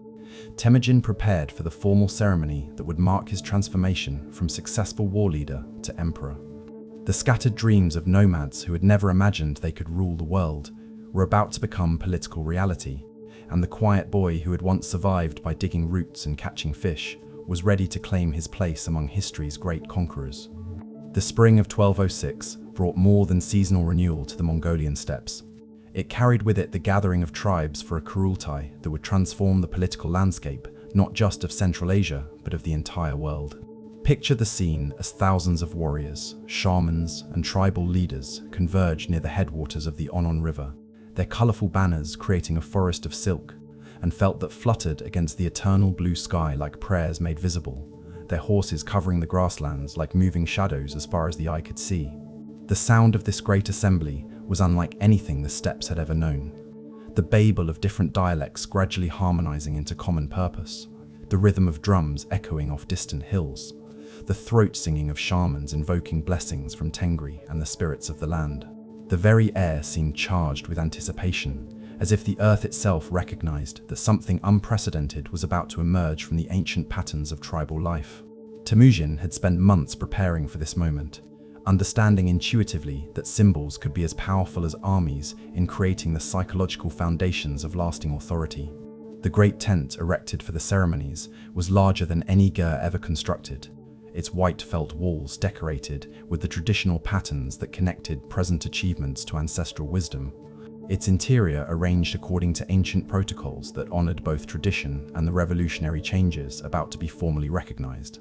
Temujin prepared for the formal ceremony that would mark his transformation from successful war leader to emperor. The scattered dreams of nomads who had never imagined they could rule the world were about to become political reality, and the quiet boy who had once survived by digging roots and catching fish was ready to claim his place among history's great conquerors. The spring of 1206 brought more than seasonal renewal to the Mongolian steppes. It carried with it the gathering of tribes for a Kurultai that would transform the political landscape, not just of Central Asia, but of the entire world. Picture the scene as thousands of warriors, shamans, and tribal leaders converge near the headwaters of the Onon River, their colorful banners creating a forest of silk, and felt that fluttered against the eternal blue sky like prayers made visible, their horses covering the grasslands like moving shadows as far as the eye could see. The sound of this great assembly was unlike anything the steppes had ever known. The babel of different dialects gradually harmonizing into common purpose, the rhythm of drums echoing off distant hills, the throat singing of shamans invoking blessings from Tengri and the spirits of the land. The very air seemed charged with anticipation, as if the earth itself recognized that something unprecedented was about to emerge from the ancient patterns of tribal life. Temujin had spent months preparing for this moment, understanding intuitively that symbols could be as powerful as armies in creating the psychological foundations of lasting authority. The great tent erected for the ceremonies was larger than any ger ever constructed, its white felt walls decorated with the traditional patterns that connected present achievements to ancestral wisdom, its interior arranged according to ancient protocols that honored both tradition and the revolutionary changes about to be formally recognized.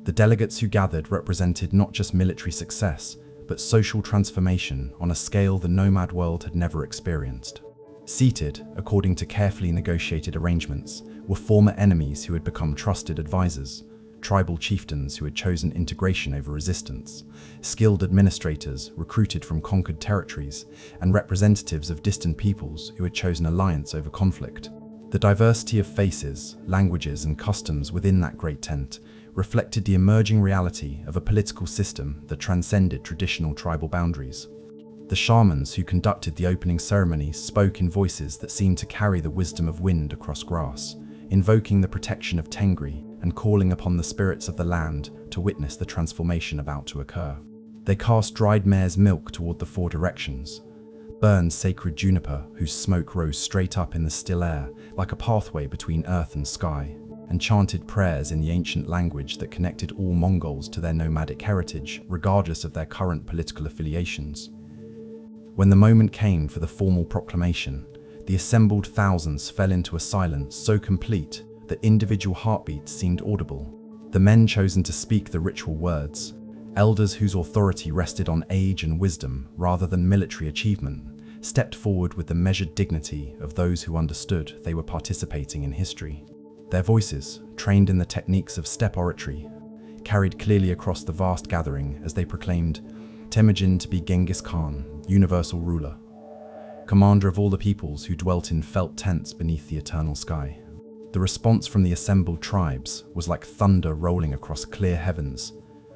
The delegates who gathered represented not just military success, but social transformation on a scale the nomad world had never experienced. Seated, according to carefully negotiated arrangements, were former enemies who had become trusted advisors, tribal chieftains who had chosen integration over resistance, skilled administrators recruited from conquered territories, and representatives of distant peoples who had chosen alliance over conflict. The diversity of faces, languages, and customs within that great tent reflected the emerging reality of a political system that transcended traditional tribal boundaries. The shamans who conducted the opening ceremonies spoke in voices that seemed to carry the wisdom of wind across grass, invoking the protection of Tengri and calling upon the spirits of the land to witness the transformation about to occur. They cast dried mare's milk toward the four directions, burned sacred juniper whose smoke rose straight up in the still air like a pathway between earth and sky, and chanted prayers in the ancient language that connected all Mongols to their nomadic heritage, regardless of their current political affiliations. When the moment came for the formal proclamation, the assembled thousands fell into a silence so complete that individual heartbeats seemed audible. The men chosen to speak the ritual words, elders whose authority rested on age and wisdom rather than military achievement, stepped forward with the measured dignity of those who understood they were participating in history. Their voices, trained in the techniques of steppe oratory, carried clearly across the vast gathering as they proclaimed Temujin to be Genghis Khan, universal ruler, commander of all the peoples who dwelt in felt tents beneath the eternal sky. The response from the assembled tribes was like thunder rolling across clear heavens,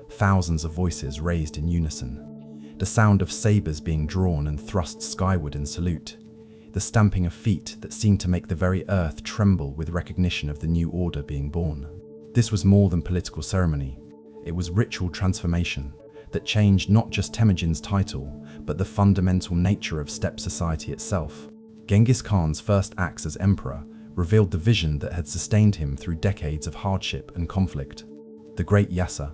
thousands of voices raised in unison, the sound of sabers being drawn and thrust skyward in salute, the stamping of feet that seemed to make the very earth tremble with recognition of the new order being born. This was more than political ceremony. It was ritual transformation that changed not just Temujin's title, but the fundamental nature of steppe society itself. Genghis Khan's first acts as emperor revealed the vision that had sustained him through decades of hardship and conflict. The Great Yasa,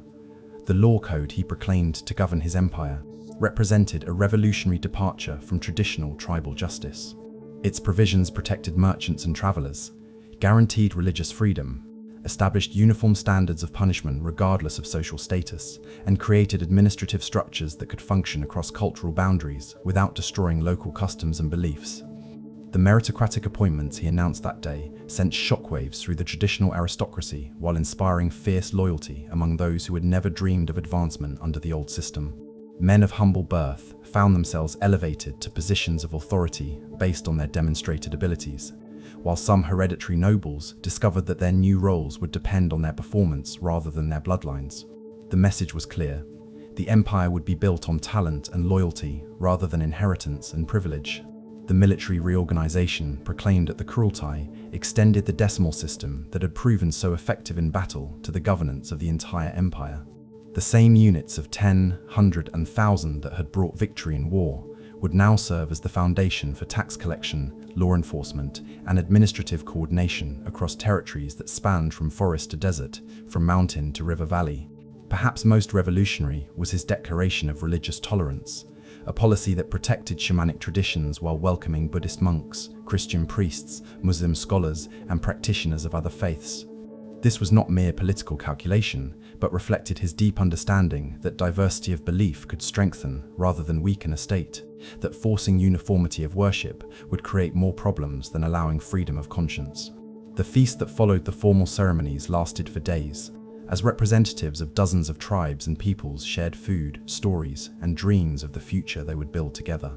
the law code he proclaimed to govern his empire, represented a revolutionary departure from traditional tribal justice. Its provisions protected merchants and travelers, guaranteed religious freedom, established uniform standards of punishment regardless of social status, and created administrative structures that could function across cultural boundaries without destroying local customs and beliefs. The meritocratic appointments he announced that day sent shockwaves through the traditional aristocracy while inspiring fierce loyalty among those who had never dreamed of advancement under the old system. Men of humble birth found themselves elevated to positions of authority based on their demonstrated abilities, while some hereditary nobles discovered that their new roles would depend on their performance rather than their bloodlines. The message was clear. The empire would be built on talent and loyalty rather than inheritance and privilege. The military reorganization proclaimed at the Kurultai extended the decimal system that had proven so effective in battle to the governance of the entire empire. The same units of 10, 100, and 1,000 that had brought victory in war would now serve as the foundation for tax collection, law enforcement, and administrative coordination across territories that spanned from forest to desert, from mountain to river valley. Perhaps most revolutionary was his declaration of religious tolerance, a policy that protected shamanic traditions while welcoming Buddhist monks, Christian priests, Muslim scholars, and practitioners of other faiths. This was not mere political calculation, but reflected his deep understanding that diversity of belief could strengthen rather than weaken a state, that forcing uniformity of worship would create more problems than allowing freedom of conscience. The feast that followed the formal ceremonies lasted for days, as representatives of dozens of tribes and peoples shared food, stories, and dreams of the future they would build together.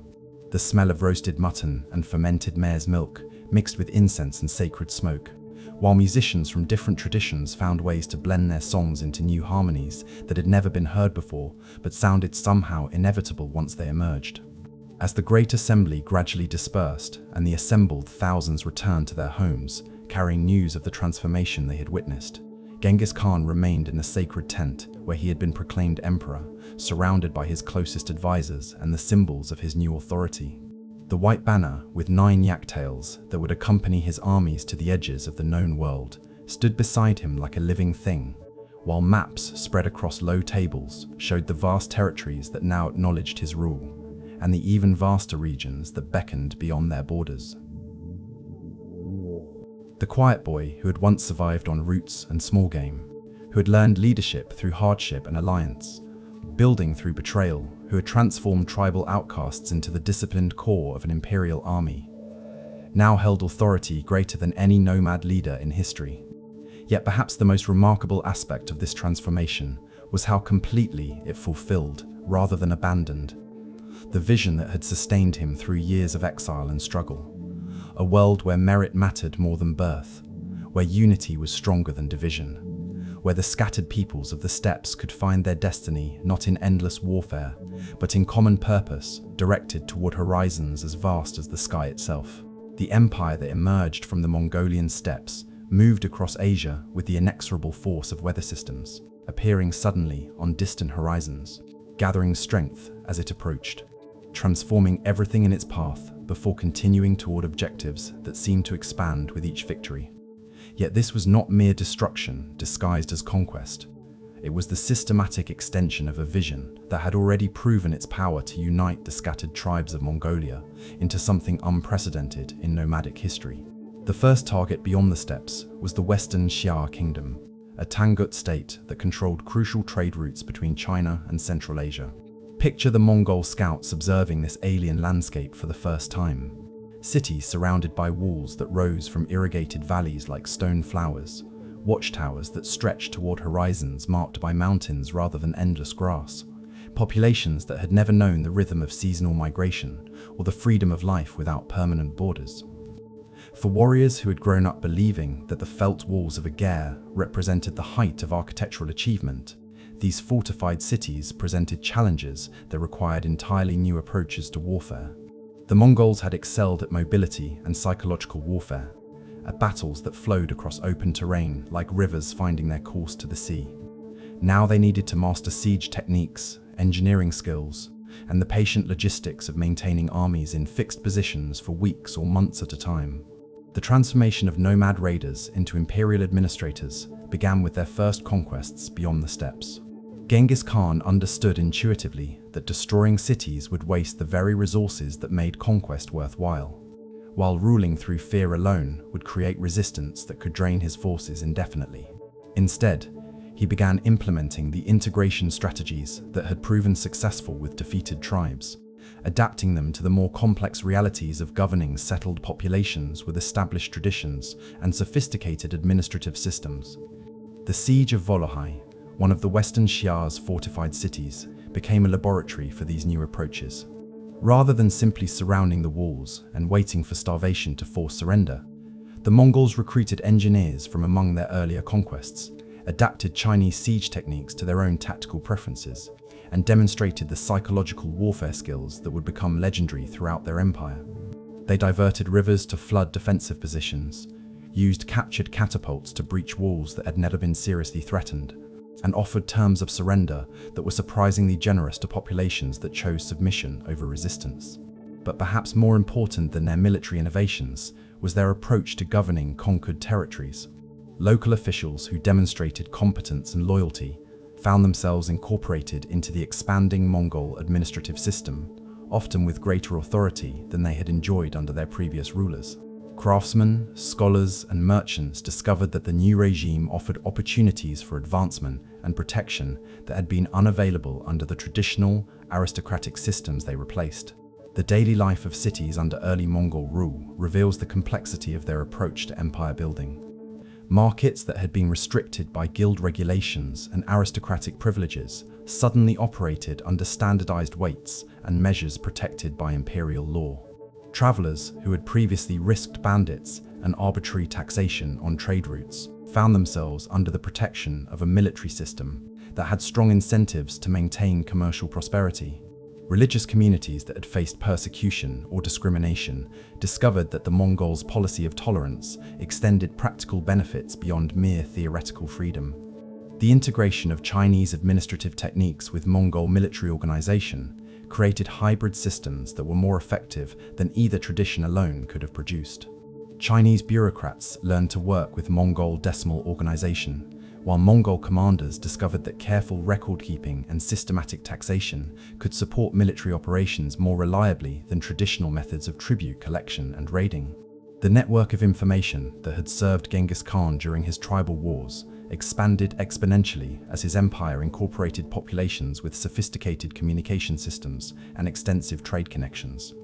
The smell of roasted mutton and fermented mare's milk mixed with incense and sacred smoke, while musicians from different traditions found ways to blend their songs into new harmonies that had never been heard before but sounded somehow inevitable once they emerged. As the great assembly gradually dispersed and the assembled thousands returned to their homes, carrying news of the transformation they had witnessed, Genghis Khan remained in the sacred tent where he had been proclaimed emperor, surrounded by his closest advisors and the symbols of his new authority. The white banner, with 9 yak tails that would accompany his armies to the edges of the known world, stood beside him like a living thing, while maps spread across low tables showed the vast territories that now acknowledged his rule, and the even vaster regions that beckoned beyond their borders. The quiet boy who had once survived on roots and small game, who had learned leadership through hardship and alliance, building through betrayal, who had transformed tribal outcasts into the disciplined core of an imperial army, now held authority greater than any nomad leader in history. Yet perhaps the most remarkable aspect of this transformation was how completely it fulfilled, rather than abandoned, the vision that had sustained him through years of exile and struggle. a world where merit mattered more than birth, where unity was stronger than division, where the scattered peoples of the steppes could find their destiny not in endless warfare, but in common purpose, directed toward horizons as vast as the sky itself. The empire that emerged from the Mongolian steppes moved across Asia with the inexorable force of weather systems, appearing suddenly on distant horizons, gathering strength as it approached, transforming everything in its path before continuing toward objectives that seemed to expand with each victory. Yet this was not mere destruction disguised as conquest. It was the systematic extension of a vision that had already proven its power to unite the scattered tribes of Mongolia into something unprecedented in nomadic history. The first target beyond the steppes was the Western Xia Kingdom, a Tangut state that controlled crucial trade routes between China and Central Asia. Picture the Mongol scouts observing this alien landscape for the first time. Cities surrounded by walls that rose from irrigated valleys like stone flowers, watchtowers that stretched toward horizons marked by mountains rather than endless grass, populations that had never known the rhythm of seasonal migration or the freedom of life without permanent borders. For warriors who had grown up believing that the felt walls of a Ger represented the height of architectural achievement, these fortified cities presented challenges that required entirely new approaches to warfare. The Mongols had excelled at mobility and psychological warfare, at battles that flowed across open terrain like rivers finding their course to the sea. Now they needed to master siege techniques, engineering skills, and the patient logistics of maintaining armies in fixed positions for weeks or months at a time. The transformation of nomad raiders into imperial administrators began with their first conquests beyond the steppes. Genghis Khan understood intuitively that destroying cities would waste the very resources that made conquest worthwhile, while ruling through fear alone would create resistance that could drain his forces indefinitely. Instead, he began implementing the integration strategies that had proven successful with defeated tribes, adapting them to the more complex realities of governing settled populations with established traditions and sophisticated administrative systems. The siege of Volohai, one of the Western Xia's fortified cities, became a laboratory for these new approaches. Rather than simply surrounding the walls and waiting for starvation to force surrender, the Mongols recruited engineers from among their earlier conquests, adapted Chinese siege techniques to their own tactical preferences, and demonstrated the psychological warfare skills that would become legendary throughout their empire. They diverted rivers to flood defensive positions, used captured catapults to breach walls that had never been seriously threatened, and offered terms of surrender that were surprisingly generous to populations that chose submission over resistance. But perhaps more important than their military innovations was their approach to governing conquered territories. Local officials who demonstrated competence and loyalty found themselves incorporated into the expanding Mongol administrative system, often with greater authority than they had enjoyed under their previous rulers. Craftsmen, scholars, and merchants discovered that the new regime offered opportunities for advancement and protection that had been unavailable under the traditional, aristocratic systems they replaced. The daily life of cities under early Mongol rule reveals the complexity of their approach to empire building. Markets that had been restricted by guild regulations and aristocratic privileges suddenly operated under standardized weights and measures protected by imperial law. Travelers who had previously risked bandits and arbitrary taxation on trade routes found themselves under the protection of a military system that had strong incentives to maintain commercial prosperity. Religious communities that had faced persecution or discrimination discovered that the Mongols' policy of tolerance extended practical benefits beyond mere theoretical freedom. The integration of Chinese administrative techniques with Mongol military organization created hybrid systems that were more effective than either tradition alone could have produced. Chinese bureaucrats learned to work with Mongol decimal organization, while Mongol commanders discovered that careful record-keeping and systematic taxation could support military operations more reliably than traditional methods of tribute collection and raiding. The network of information that had served Genghis Khan during his tribal wars expanded exponentially as his empire incorporated populations with sophisticated communication systems and extensive trade connections.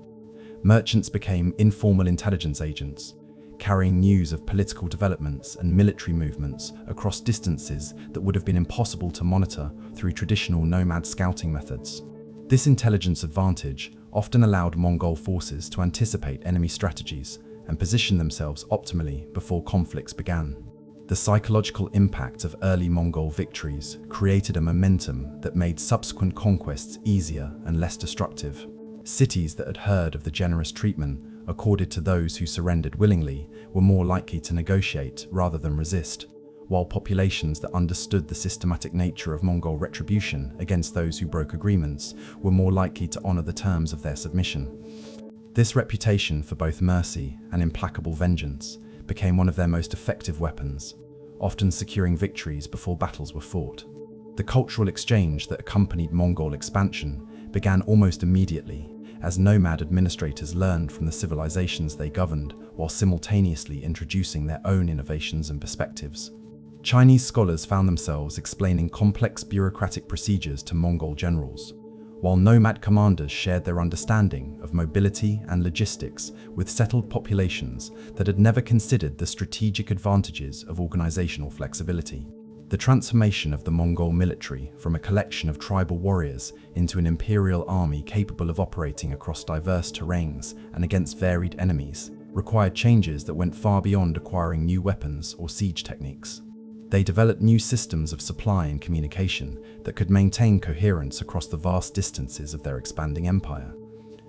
Merchants became informal intelligence agents, carrying news of political developments and military movements across distances that would have been impossible to monitor through traditional nomad scouting methods. This intelligence advantage often allowed Mongol forces to anticipate enemy strategies and position themselves optimally before conflicts began. The psychological impact of early Mongol victories created a momentum that made subsequent conquests easier and less destructive. Cities that had heard of the generous treatment accorded to those who surrendered willingly were more likely to negotiate rather than resist, while populations that understood the systematic nature of Mongol retribution against those who broke agreements were more likely to honor the terms of their submission. This reputation for both mercy and implacable vengeance became one of their most effective weapons, often securing victories before battles were fought. The cultural exchange that accompanied Mongol expansion began almost immediately, as nomad administrators learned from the civilizations they governed while simultaneously introducing their own innovations and perspectives. Chinese scholars found themselves explaining complex bureaucratic procedures to Mongol generals, while nomad commanders shared their understanding of mobility and logistics with settled populations that had never considered the strategic advantages of organizational flexibility. The transformation of the Mongol military from a collection of tribal warriors into an imperial army capable of operating across diverse terrains and against varied enemies required changes that went far beyond acquiring new weapons or siege techniques. They developed new systems of supply and communication that could maintain coherence across the vast distances of their expanding empire.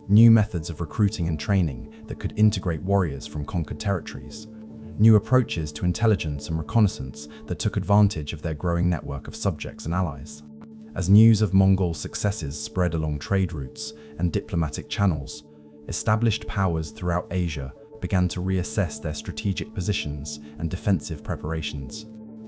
New methods of recruiting and training that could integrate warriors from conquered territories. New approaches to intelligence and reconnaissance that took advantage of their growing network of subjects and allies. As news of Mongol successes spread along trade routes and diplomatic channels, established powers throughout Asia began to reassess their strategic positions and defensive preparations.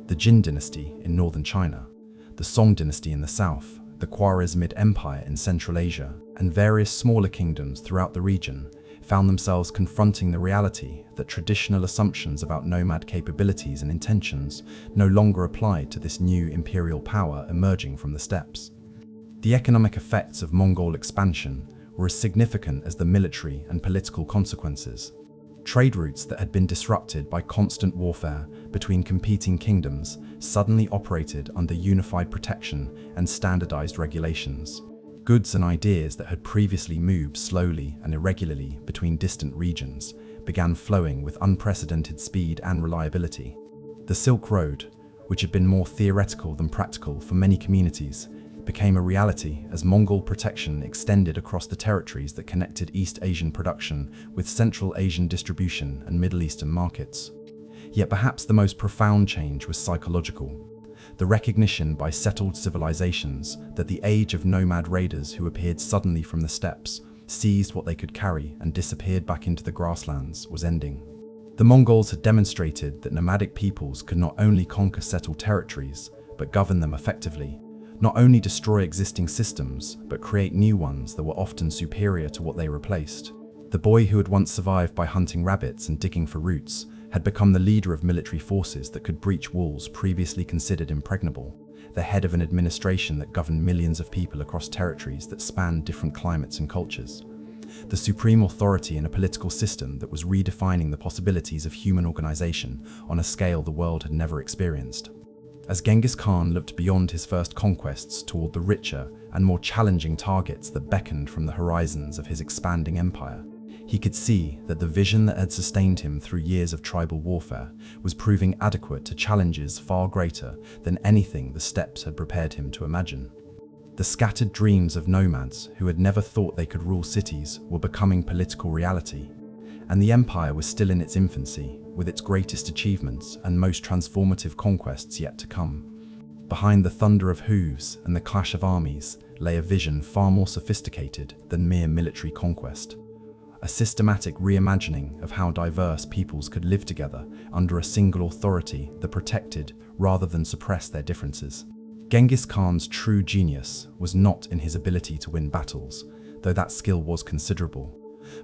The Jin dynasty in northern China, the Song dynasty in the south, the Khwarezmid Empire in Central Asia, and various smaller kingdoms throughout the region found themselves confronting the reality that traditional assumptions about nomad capabilities and intentions no longer applied to this new imperial power emerging from the steppes. The economic effects of Mongol expansion were as significant as the military and political consequences. Trade routes that had been disrupted by constant warfare between competing kingdoms suddenly operated under unified protection and standardized regulations. Goods and ideas that had previously moved slowly and irregularly between distant regions began flowing with unprecedented speed and reliability. The Silk Road, which had been more theoretical than practical for many communities, became a reality as Mongol protection extended across the territories that connected East Asian production with Central Asian distribution and Middle Eastern markets. Yet perhaps the most profound change was psychological. The recognition by settled civilizations that the age of nomad raiders who appeared suddenly from the steppes, seized what they could carry and disappeared back into the grasslands was ending. The Mongols had demonstrated that nomadic peoples could not only conquer settled territories, but govern them effectively, not only destroy existing systems, but create new ones that were often superior to what they replaced. The boy who had once survived by hunting rabbits and digging for roots had become the leader of military forces that could breach walls previously considered impregnable, the head of an administration that governed millions of people across territories that spanned different climates and cultures, the supreme authority in a political system that was redefining the possibilities of human organization on a scale the world had never experienced. As Genghis Khan looked beyond his first conquests toward the richer and more challenging targets that beckoned from the horizons of his expanding empire, he could see that the vision that had sustained him through years of tribal warfare was proving adequate to challenges far greater than anything the steppes had prepared him to imagine. The scattered dreams of nomads who had never thought they could rule cities were becoming political reality, and the empire was still in its infancy, with its greatest achievements and most transformative conquests yet to come. Behind the thunder of hooves and the clash of armies lay a vision far more sophisticated than mere military conquest. A systematic reimagining of how diverse peoples could live together under a single authority that protected rather than suppressed their differences. Genghis Khan's true genius was not in his ability to win battles, though that skill was considerable,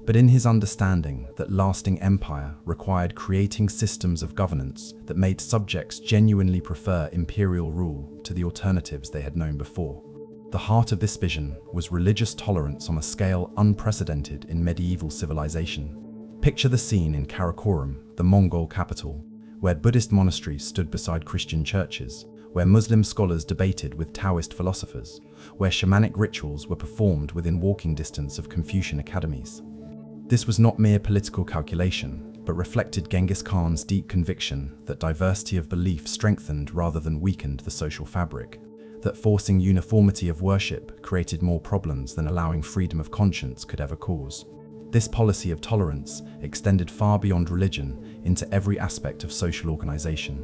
but in his understanding that lasting empire required creating systems of governance that made subjects genuinely prefer imperial rule to the alternatives they had known before. The heart of this vision was religious tolerance on a scale unprecedented in medieval civilization. Picture the scene in Karakoram, the Mongol capital, where Buddhist monasteries stood beside Christian churches, where Muslim scholars debated with Taoist philosophers, where shamanic rituals were performed within walking distance of Confucian academies. This was not mere political calculation, but reflected Genghis Khan's deep conviction that diversity of belief strengthened rather than weakened the social fabric, that forcing uniformity of worship created more problems than allowing freedom of conscience could ever cause. This policy of tolerance extended far beyond religion into every aspect of social organization.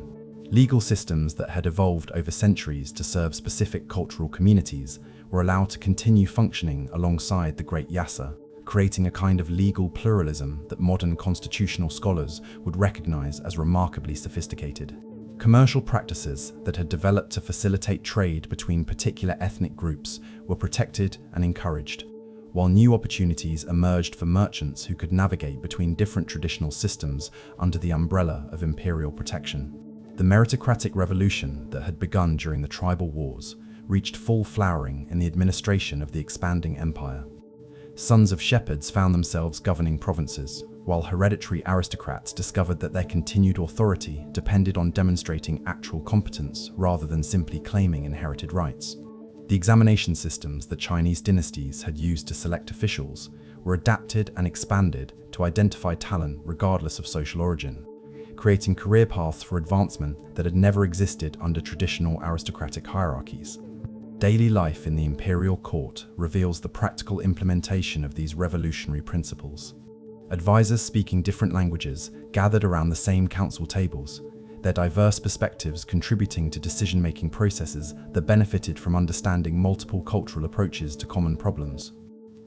Legal systems that had evolved over centuries to serve specific cultural communities were allowed to continue functioning alongside the Great Yasa, creating a kind of legal pluralism that modern constitutional scholars would recognize as remarkably sophisticated. Commercial practices that had developed to facilitate trade between particular ethnic groups were protected and encouraged, while new opportunities emerged for merchants who could navigate between different traditional systems under the umbrella of imperial protection. The meritocratic revolution that had begun during the tribal wars reached full flowering in the administration of the expanding empire. Sons of shepherds found themselves governing provinces, while hereditary aristocrats discovered that their continued authority depended on demonstrating actual competence rather than simply claiming inherited rights. The examination systems that Chinese dynasties had used to select officials were adapted and expanded to identify talent regardless of social origin, creating career paths for advancement that had never existed under traditional aristocratic hierarchies. Daily life in the imperial court reveals the practical implementation of these revolutionary principles. Advisors speaking different languages gathered around the same council tables, their diverse perspectives contributing to decision-making processes that benefited from understanding multiple cultural approaches to common problems.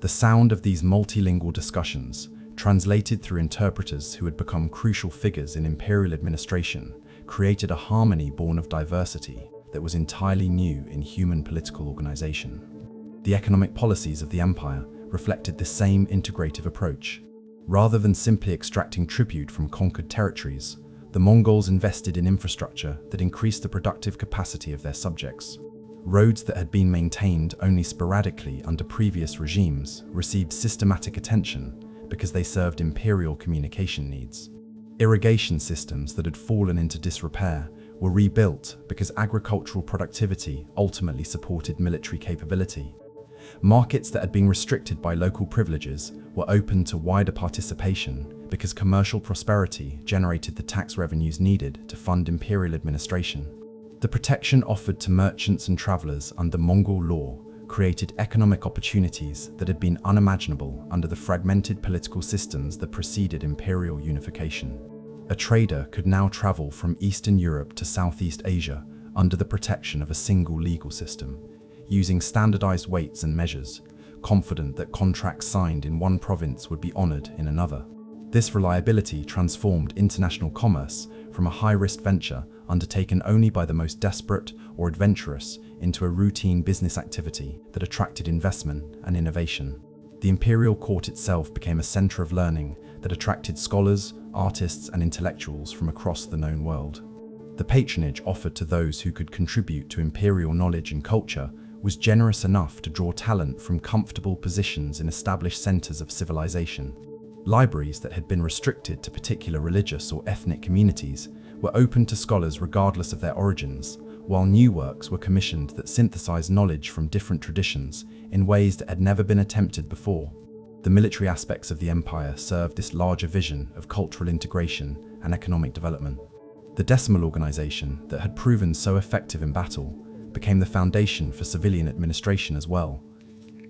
The sound of these multilingual discussions, translated through interpreters who had become crucial figures in imperial administration, created a harmony born of diversity that was entirely new in human political organization. The economic policies of the empire reflected the same integrative approach. Rather than simply extracting tribute from conquered territories, the Mongols invested in infrastructure that increased the productive capacity of their subjects. Roads that had been maintained only sporadically under previous regimes received systematic attention because they served imperial communication needs. Irrigation systems that had fallen into disrepair were rebuilt because agricultural productivity ultimately supported military capability. Markets that had been restricted by local privileges were open to wider participation because commercial prosperity generated the tax revenues needed to fund imperial administration. The protection offered to merchants and travelers under Mongol law created economic opportunities that had been unimaginable under the fragmented political systems that preceded imperial unification. A trader could now travel from Eastern Europe to Southeast Asia under the protection of a single legal system, using standardized weights and measures, confident that contracts signed in one province would be honored in another. This reliability transformed international commerce from a high-risk venture undertaken only by the most desperate or adventurous into a routine business activity that attracted investment and innovation. The imperial court itself became a center of learning that attracted scholars, artists, and intellectuals from across the known world. The patronage offered to those who could contribute to imperial knowledge and culture was generous enough to draw talent from comfortable positions in established centers of civilization. Libraries that had been restricted to particular religious or ethnic communities were open to scholars regardless of their origins, while new works were commissioned that synthesized knowledge from different traditions in ways that had never been attempted before. The military aspects of the empire served this larger vision of cultural integration and economic development. The decimal organization that had proven so effective in battle became the foundation for civilian administration as well,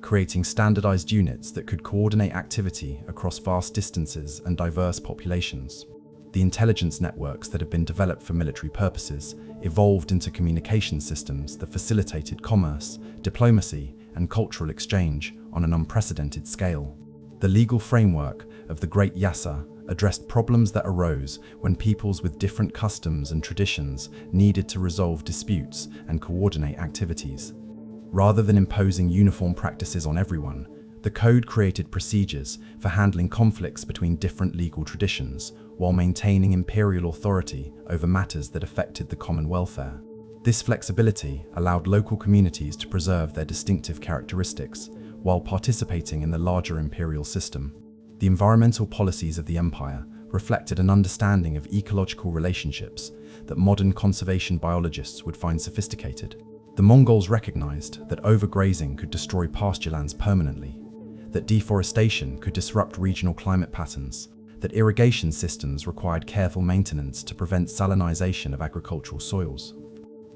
creating standardized units that could coordinate activity across vast distances and diverse populations. The intelligence networks that had been developed for military purposes evolved into communication systems that facilitated commerce, diplomacy, and cultural exchange on an unprecedented scale. The legal framework of the Great Yasa addressed problems that arose when peoples with different customs and traditions needed to resolve disputes and coordinate activities. Rather than imposing uniform practices on everyone, the code created procedures for handling conflicts between different legal traditions while maintaining imperial authority over matters that affected the common welfare. This flexibility allowed local communities to preserve their distinctive characteristics while participating in the larger imperial system. The environmental policies of the empire reflected an understanding of ecological relationships that modern conservation biologists would find sophisticated. The Mongols recognized that overgrazing could destroy pasturelands permanently, that deforestation could disrupt regional climate patterns, that irrigation systems required careful maintenance to prevent salinization of agricultural soils.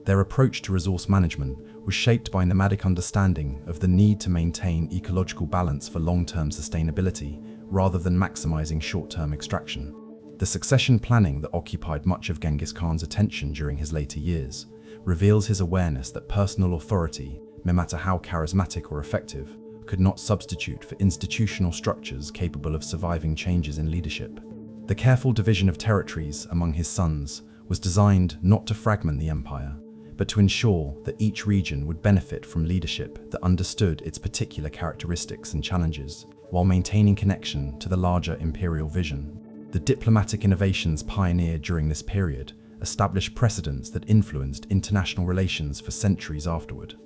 Their approach to resource management was shaped by nomadic understanding of the need to maintain ecological balance for long-term sustainability rather than maximizing short-term extraction. The succession planning that occupied much of Genghis Khan's attention during his later years reveals his awareness that personal authority, no matter how charismatic or effective, could not substitute for institutional structures capable of surviving changes in leadership. The careful division of territories among his sons was designed not to fragment the empire, but to ensure that each region would benefit from leadership that understood its particular characteristics and challenges, while maintaining connection to the larger imperial vision. The diplomatic innovations pioneered during this period established precedents that influenced international relations for centuries afterward.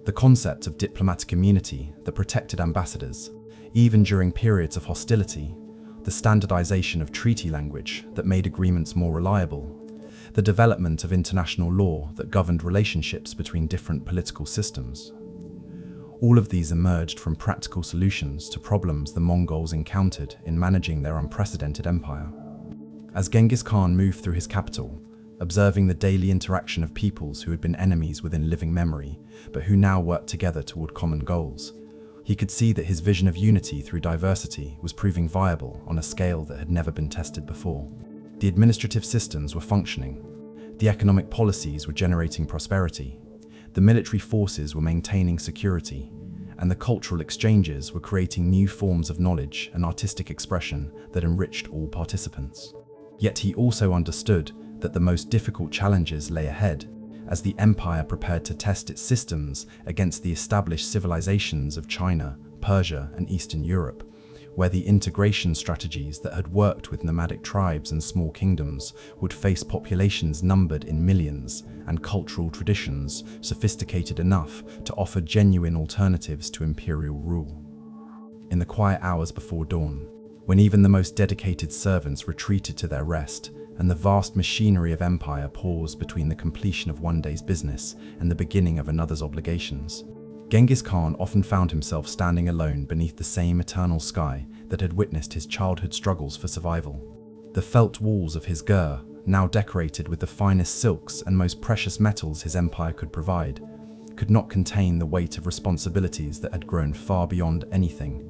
The concept of diplomatic immunity that protected ambassadors, even during periods of hostility, the standardization of treaty language that made agreements more reliable, the development of international law that governed relationships between different political systems. All of these emerged from practical solutions to problems the Mongols encountered in managing their unprecedented empire. As Genghis Khan moved through his capital, observing the daily interaction of peoples who had been enemies within living memory, but who now worked together toward common goals, he could see that his vision of unity through diversity was proving viable on a scale that had never been tested before. The administrative systems were functioning, the economic policies were generating prosperity, the military forces were maintaining security, and the cultural exchanges were creating new forms of knowledge and artistic expression that enriched all participants. Yet he also understood that the most difficult challenges lay ahead, as the empire prepared to test its systems against the established civilizations of China, Persia, and Eastern Europe, where the integration strategies that had worked with nomadic tribes and small kingdoms would face populations numbered in millions and cultural traditions sophisticated enough to offer genuine alternatives to imperial rule. In the quiet hours before dawn, when even the most dedicated servants retreated to their rest and the vast machinery of empire paused between the completion of one day's business and the beginning of another's obligations, Genghis Khan often found himself standing alone beneath the same eternal sky that had witnessed his childhood struggles for survival. The felt walls of his gur, now decorated with the finest silks and most precious metals his empire could provide, could not contain the weight of responsibilities that had grown far beyond anything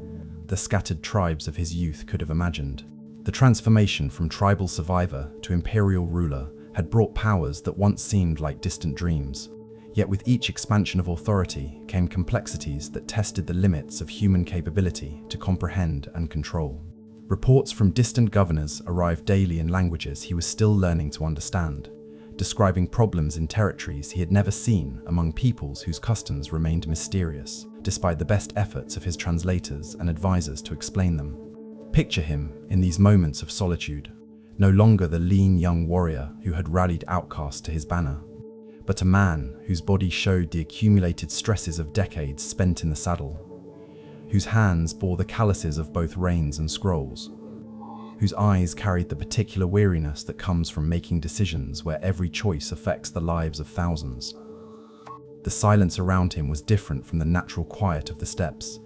the scattered tribes of his youth could have imagined. The transformation from tribal survivor to imperial ruler had brought powers that once seemed like distant dreams. Yet with each expansion of authority came complexities that tested the limits of human capability to comprehend and control. Reports from distant governors arrived daily in languages he was still learning to understand, describing problems in territories he had never seen among peoples whose customs remained mysterious, despite the best efforts of his translators and advisors to explain them. Picture him in these moments of solitude, no longer the lean young warrior who had rallied outcasts to his banner, but a man whose body showed the accumulated stresses of decades spent in the saddle, whose hands bore the calluses of both reins and scrolls, whose eyes carried the particular weariness that comes from making decisions where every choice affects the lives of thousands. The silence around him was different from the natural quiet of the steppes.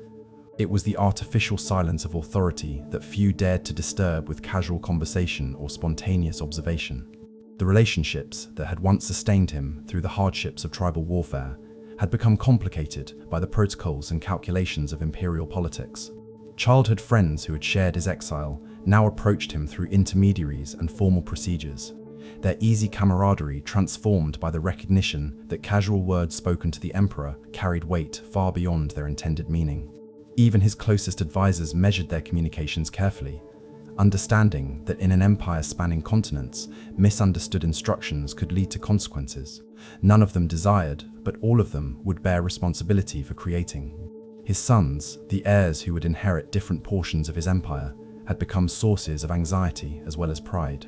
It was the artificial silence of authority that few dared to disturb with casual conversation or spontaneous observation. The relationships that had once sustained him through the hardships of tribal warfare had become complicated by the protocols and calculations of imperial politics. Childhood friends who had shared his exile now approached him through intermediaries and formal procedures, their easy camaraderie transformed by the recognition that casual words spoken to the emperor carried weight far beyond their intended meaning. Even his closest advisors measured their communications carefully, understanding that in an empire spanning continents, misunderstood instructions could lead to consequences. None of them desired, but all of them would bear responsibility for creating. His sons, the heirs who would inherit different portions of his empire, had become sources of anxiety as well as pride.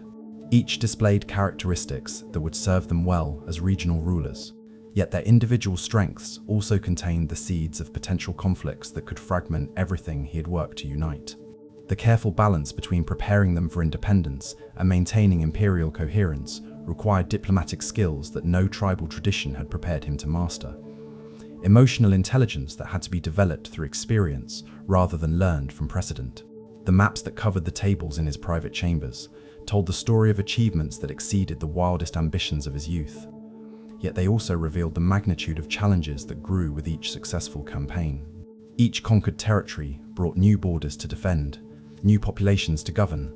Each displayed characteristics that would serve them well as regional rulers, yet their individual strengths also contained the seeds of potential conflicts that could fragment everything he had worked to unite. The careful balance between preparing them for independence and maintaining imperial coherence required diplomatic skills that no tribal tradition had prepared him to master. Emotional intelligence that had to be developed through experience rather than learned from precedent. The maps that covered the tables in his private chambers told the story of achievements that exceeded the wildest ambitions of his youth. Yet they also revealed the magnitude of challenges that grew with each successful campaign. Each conquered territory brought new borders to defend, new populations to govern,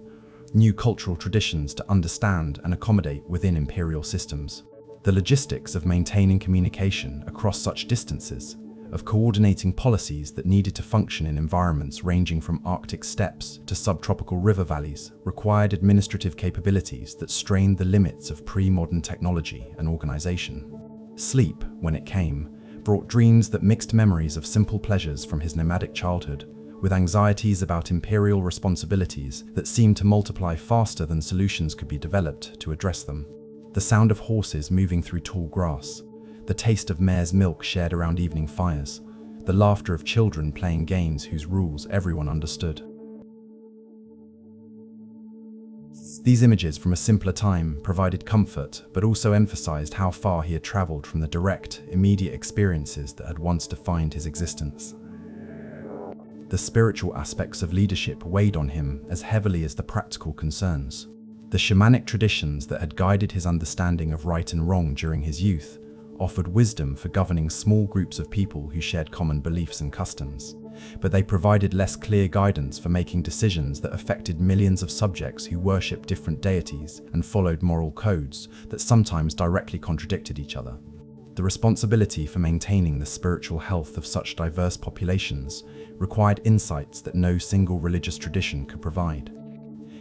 new cultural traditions to understand and accommodate within imperial systems. The logistics of maintaining communication across such distances, of coordinating policies that needed to function in environments ranging from Arctic steppes to subtropical river valleys, required administrative capabilities that strained the limits of pre-modern technology and organization. Sleep, when it came, brought dreams that mixed memories of simple pleasures from his nomadic childhood with anxieties about imperial responsibilities that seemed to multiply faster than solutions could be developed to address them. The sound of horses moving through tall grass, the taste of mare's milk shared around evening fires, the laughter of children playing games whose rules everyone understood. These images from a simpler time provided comfort, but also emphasized how far he had traveled from the direct, immediate experiences that had once defined his existence. The spiritual aspects of leadership weighed on him as heavily as the practical concerns. The shamanic traditions that had guided his understanding of right and wrong during his youth offered wisdom for governing small groups of people who shared common beliefs and customs, but they provided less clear guidance for making decisions that affected millions of subjects who worshipped different deities and followed moral codes that sometimes directly contradicted each other. The responsibility for maintaining the spiritual health of such diverse populations required insights that no single religious tradition could provide.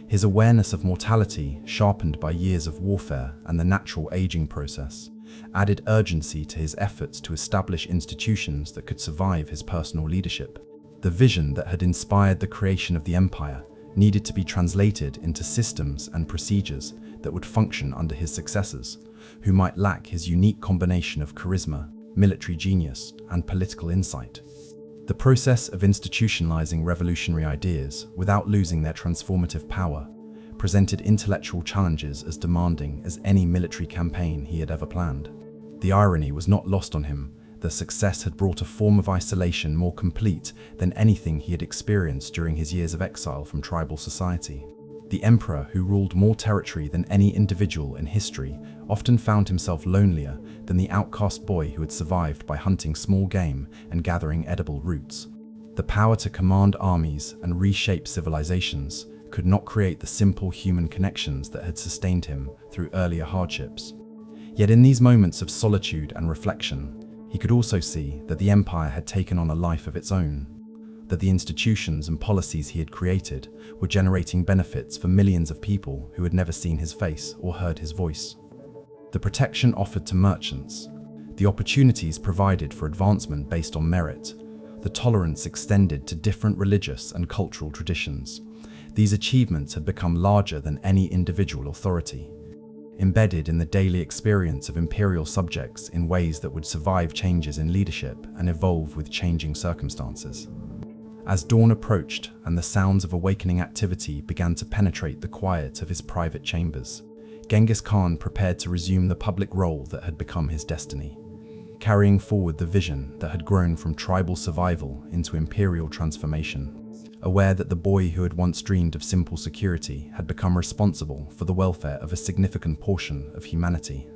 His awareness of mortality, sharpened by years of warfare and the natural aging process, added urgency to his efforts to establish institutions that could survive his personal leadership. The vision that had inspired the creation of the empire needed to be translated into systems and procedures that would function under his successors, who might lack his unique combination of charisma, military genius, and political insight. The process of institutionalizing revolutionary ideas without losing their transformative power presented intellectual challenges as demanding as any military campaign he had ever planned. The irony was not lost on him that success had brought a form of isolation more complete than anything he had experienced during his years of exile from tribal society. The emperor, who ruled more territory than any individual in history, often found himself lonelier than the outcast boy who had survived by hunting small game and gathering edible roots. The power to command armies and reshape civilizations could not create the simple human connections that had sustained him through earlier hardships. Yet in these moments of solitude and reflection, he could also see that the empire had taken on a life of its own, that the institutions and policies he had created were generating benefits for millions of people who had never seen his face or heard his voice. The protection offered to merchants, the opportunities provided for advancement based on merit, the tolerance extended to different religious and cultural traditions. These achievements had become larger than any individual authority, embedded in the daily experience of imperial subjects in ways that would survive changes in leadership and evolve with changing circumstances. As dawn approached and the sounds of awakening activity began to penetrate the quiet of his private chambers, Genghis Khan prepared to resume the public role that had become his destiny, carrying forward the vision that had grown from tribal survival into imperial transformation. Aware that the boy who had once dreamed of simple security had become responsible for the welfare of a significant portion of humanity.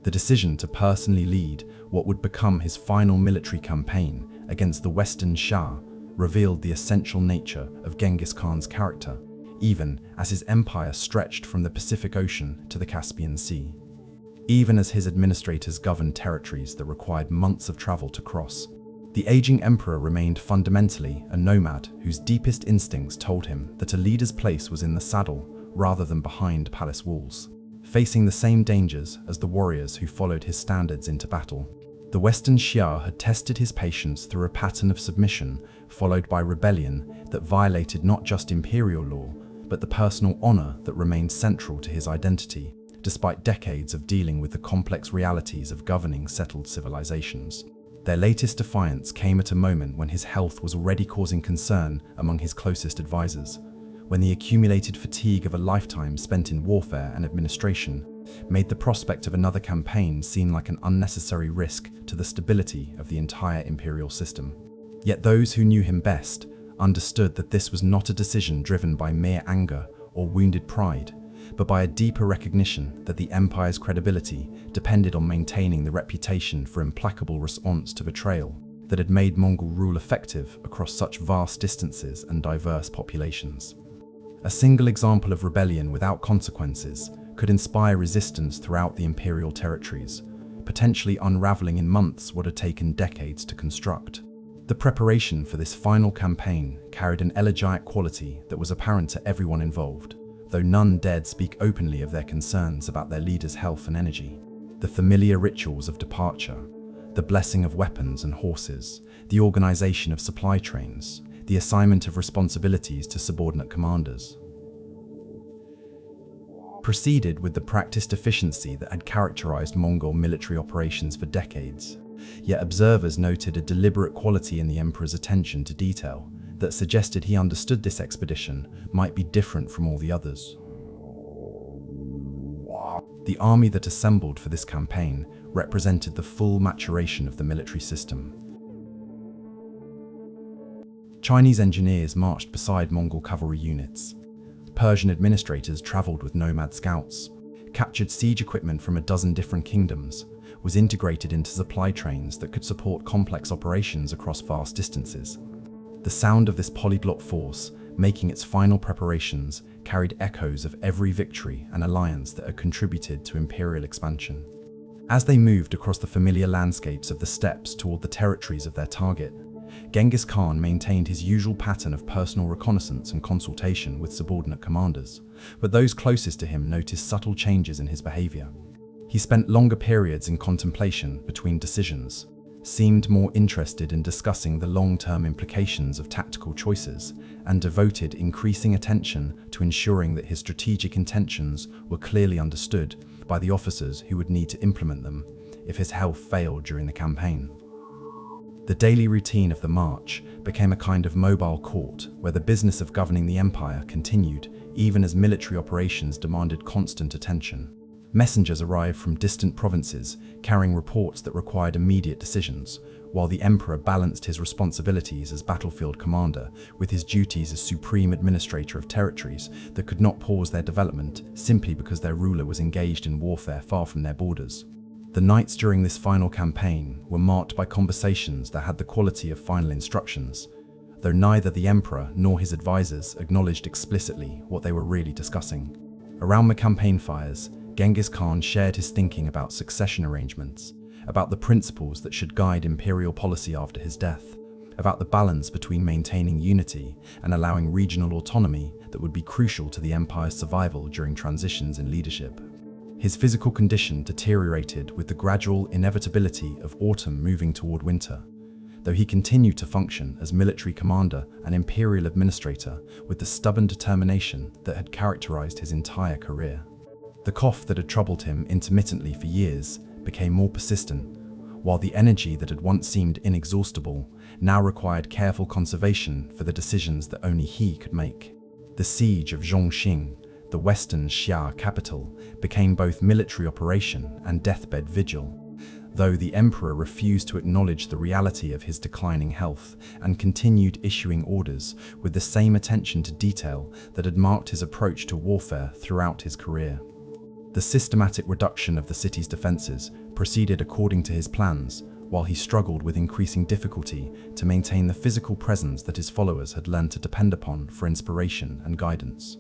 The decision to personally lead what would become his final military campaign against the Western Shah revealed the essential nature of Genghis Khan's character, even as his empire stretched from the Pacific Ocean to the Caspian Sea. Even as his administrators governed territories that required months of travel to cross, the aging emperor remained fundamentally a nomad whose deepest instincts told him that a leader's place was in the saddle rather than behind palace walls. Facing the same dangers as the warriors who followed his standards into battle, the Western Shah had tested his patience through a pattern of submission followed by rebellion that violated not just imperial law, but the personal honor that remained central to his identity, despite decades of dealing with the complex realities of governing settled civilizations. Their latest defiance came at a moment when his health was already causing concern among his closest advisors, when the accumulated fatigue of a lifetime spent in warfare and administration made the prospect of another campaign seem like an unnecessary risk to the stability of the entire imperial system. Yet those who knew him best understood that this was not a decision driven by mere anger or wounded pride, but by a deeper recognition that the empire's credibility depended on maintaining the reputation for implacable response to betrayal that had made Mongol rule effective across such vast distances and diverse populations. A single example of rebellion without consequences could inspire resistance throughout the imperial territories, potentially unraveling in months what had taken decades to construct. The preparation for this final campaign carried an elegiac quality that was apparent to everyone involved, though none dared speak openly of their concerns about their leader's health and energy. The familiar rituals of departure, the blessing of weapons and horses, the organization of supply trains, the assignment of responsibilities to subordinate commanders, proceeded with the practiced efficiency that had characterized Mongol military operations for decades. Yet observers noted a deliberate quality in the emperor's attention to detail that suggested he understood this expedition might be different from all the others. The army that assembled for this campaign represented the full maturation of the military system. Chinese engineers marched beside Mongol cavalry units. Persian administrators traveled with nomad scouts, captured siege equipment from a dozen different kingdoms, was integrated into supply trains that could support complex operations across vast distances. The sound of this polyglot force, making its final preparations, carried echoes of every victory and alliance that had contributed to imperial expansion. As they moved across the familiar landscapes of the steppes toward the territories of their target, Genghis Khan maintained his usual pattern of personal reconnaissance and consultation with subordinate commanders, but those closest to him noticed subtle changes in his behavior. He spent longer periods in contemplation between decisions, seemed more interested in discussing the long-term implications of tactical choices, and devoted increasing attention to ensuring that his strategic intentions were clearly understood by the officers who would need to implement them if his health failed during the campaign. The daily routine of the march became a kind of mobile court where the business of governing the empire continued even as military operations demanded constant attention. Messengers arrived from distant provinces carrying reports that required immediate decisions, while the emperor balanced his responsibilities as battlefield commander with his duties as supreme administrator of territories that could not pause their development simply because their ruler was engaged in warfare far from their borders. The nights during this final campaign were marked by conversations that had the quality of final instructions, though neither the emperor nor his advisors acknowledged explicitly what they were really discussing. Around the campaign fires, Genghis Khan shared his thinking about succession arrangements, about the principles that should guide imperial policy after his death, about the balance between maintaining unity and allowing regional autonomy that would be crucial to the empire's survival during transitions in leadership. His physical condition deteriorated with the gradual inevitability of autumn moving toward winter, though he continued to function as military commander and imperial administrator with the stubborn determination that had characterized his entire career. The cough that had troubled him intermittently for years became more persistent, while the energy that had once seemed inexhaustible now required careful conservation for the decisions that only he could make. The siege of Zhongxing, the western Xia capital, became both military operation and deathbed vigil, though the emperor refused to acknowledge the reality of his declining health and continued issuing orders with the same attention to detail that had marked his approach to warfare throughout his career. The systematic reduction of the city's defenses proceeded according to his plans, while he struggled with increasing difficulty to maintain the physical presence that his followers had learned to depend upon for inspiration and guidance.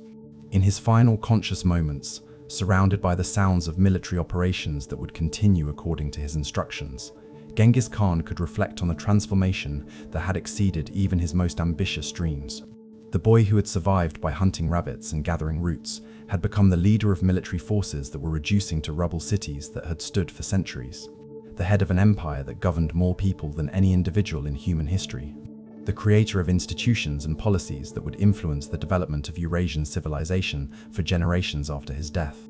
In his final conscious moments, surrounded by the sounds of military operations that would continue according to his instructions, Genghis Khan could reflect on the transformation that had exceeded even his most ambitious dreams. The boy who had survived by hunting rabbits and gathering roots had become the leader of military forces that were reducing to rubble cities that had stood for centuries, the head of an empire that governed more people than any individual in human history, the creator of institutions and policies that would influence the development of Eurasian civilization for generations after his death.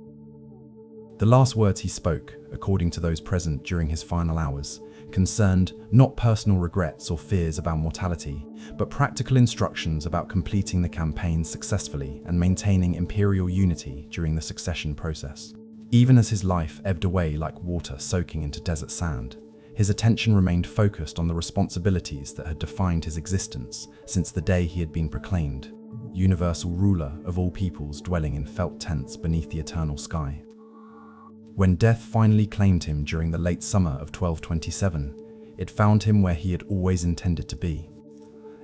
The last words he spoke, according to those present during his final hours, concerned not personal regrets or fears about mortality, but practical instructions about completing the campaign successfully and maintaining imperial unity during the succession process. Even as his life ebbed away like water soaking into desert sand, his attention remained focused on the responsibilities that had defined his existence since the day he had been proclaimed universal ruler of all peoples dwelling in felt tents beneath the eternal sky. When death finally claimed him during the late summer of 1227, it found him where he had always intended to be.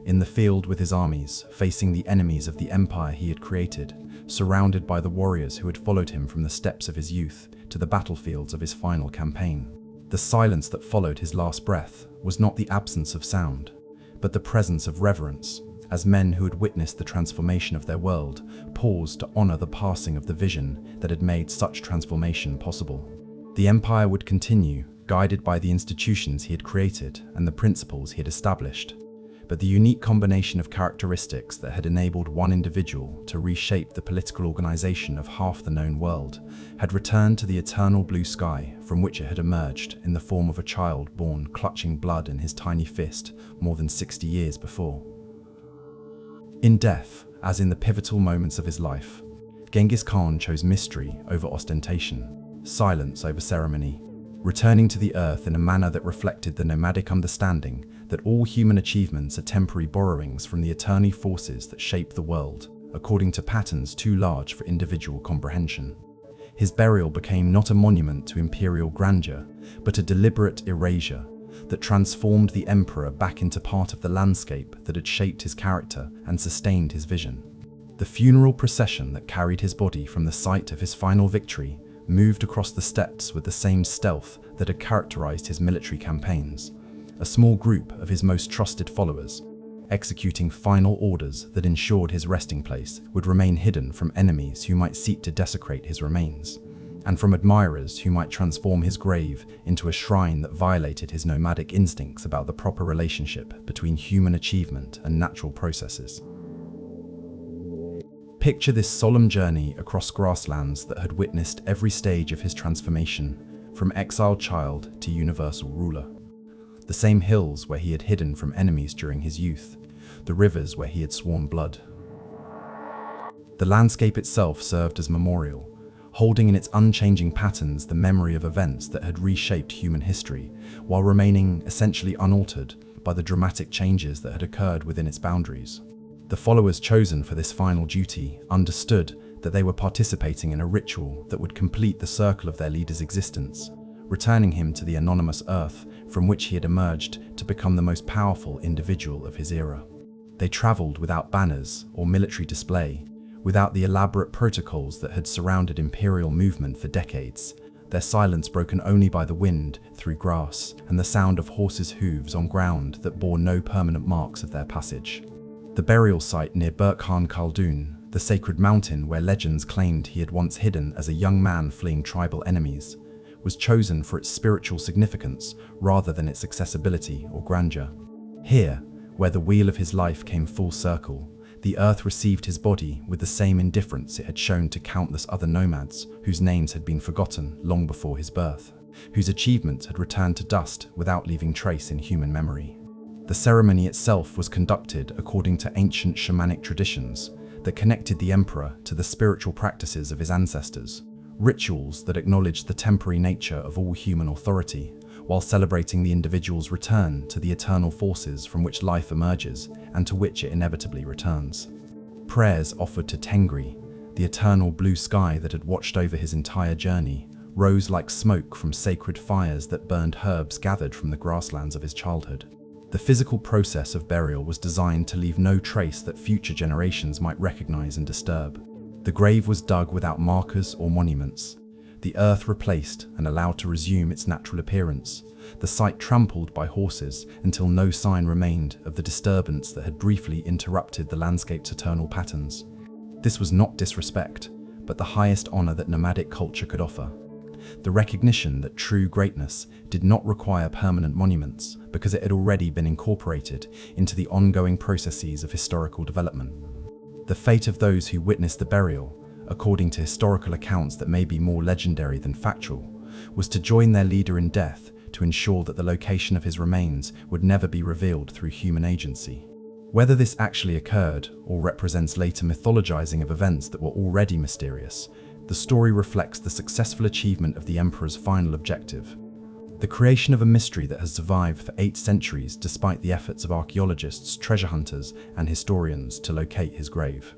In the field with his armies, facing the enemies of the empire he had created, surrounded by the warriors who had followed him from the steppes of his youth to the battlefields of his final campaign. The silence that followed his last breath was not the absence of sound, but the presence of reverence, as men who had witnessed the transformation of their world paused to honor the passing of the vision that had made such transformation possible. The empire would continue, guided by the institutions he had created and the principles he had established. But the unique combination of characteristics that had enabled one individual to reshape the political organization of half the known world had returned to the eternal blue sky from which it had emerged in the form of a child born clutching blood in his tiny fist more than 60 years before. In death, as in the pivotal moments of his life, Genghis Khan chose mystery over ostentation, silence over ceremony, returning to the earth in a manner that reflected the nomadic understanding that all human achievements are temporary borrowings from the eternal forces that shape the world, according to patterns too large for individual comprehension. His burial became not a monument to imperial grandeur, but a deliberate erasure that transformed the emperor back into part of the landscape that had shaped his character and sustained his vision. The funeral procession that carried his body from the site of his final victory moved across the steppes with the same stealth that had characterized his military campaigns. A small group of his most trusted followers, executing final orders that ensured his resting place would remain hidden from enemies who might seek to desecrate his remains, and from admirers who might transform his grave into a shrine that violated his nomadic instincts about the proper relationship between human achievement and natural processes. Picture this solemn journey across grasslands that had witnessed every stage of his transformation, from exiled child to universal ruler. The same hills where he had hidden from enemies during his youth, the rivers where he had sworn blood. The landscape itself served as memorial, holding in its unchanging patterns the memory of events that had reshaped human history, while remaining essentially unaltered by the dramatic changes that had occurred within its boundaries. The followers chosen for this final duty understood that they were participating in a ritual that would complete the circle of their leader's existence, returning him to the anonymous earth from which he had emerged to become the most powerful individual of his era. They traveled without banners or military display, without the elaborate protocols that had surrounded imperial movement for decades, their silence broken only by the wind through grass and the sound of horses' hooves on ground that bore no permanent marks of their passage. The burial site near Burkhan Khaldun, the sacred mountain where legends claimed he had once hidden as a young man fleeing tribal enemies, was chosen for its spiritual significance rather than its accessibility or grandeur. Here, where the wheel of his life came full circle, the earth received his body with the same indifference it had shown to countless other nomads whose names had been forgotten long before his birth, whose achievements had returned to dust without leaving trace in human memory. The ceremony itself was conducted according to ancient shamanic traditions that connected the emperor to the spiritual practices of his ancestors, rituals that acknowledged the temporary nature of all human authority, while celebrating the individual's return to the eternal forces from which life emerges and to which it inevitably returns. Prayers offered to Tengri, the eternal blue sky that had watched over his entire journey, rose like smoke from sacred fires that burned herbs gathered from the grasslands of his childhood. The physical process of burial was designed to leave no trace that future generations might recognize and disturb. The grave was dug without markers or monuments, the earth replaced and allowed to resume its natural appearance, the site trampled by horses until no sign remained of the disturbance that had briefly interrupted the landscape's eternal patterns. This was not disrespect, but the highest honor that nomadic culture could offer. The recognition that true greatness did not require permanent monuments because it had already been incorporated into the ongoing processes of historical development. The fate of those who witnessed the burial, according to historical accounts that may be more legendary than factual, was to join their leader in death to ensure that the location of his remains would never be revealed through human agency. Whether this actually occurred or represents later mythologizing of events that were already mysterious, the story reflects the successful achievement of the emperor's final objective: The creation of a mystery that has survived for 8 centuries despite the efforts of archaeologists, treasure hunters, and historians to locate his grave.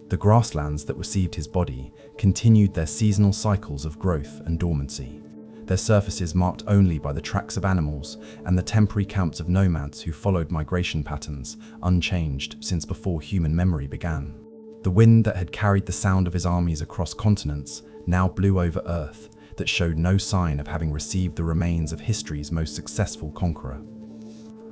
The grasslands that received his body continued their seasonal cycles of growth and dormancy, their surfaces marked only by the tracks of animals and the temporary camps of nomads who followed migration patterns unchanged since before human memory began. The wind that had carried the sound of his armies across continents now blew over Earth that showed no sign of having received the remains of history's most successful conqueror.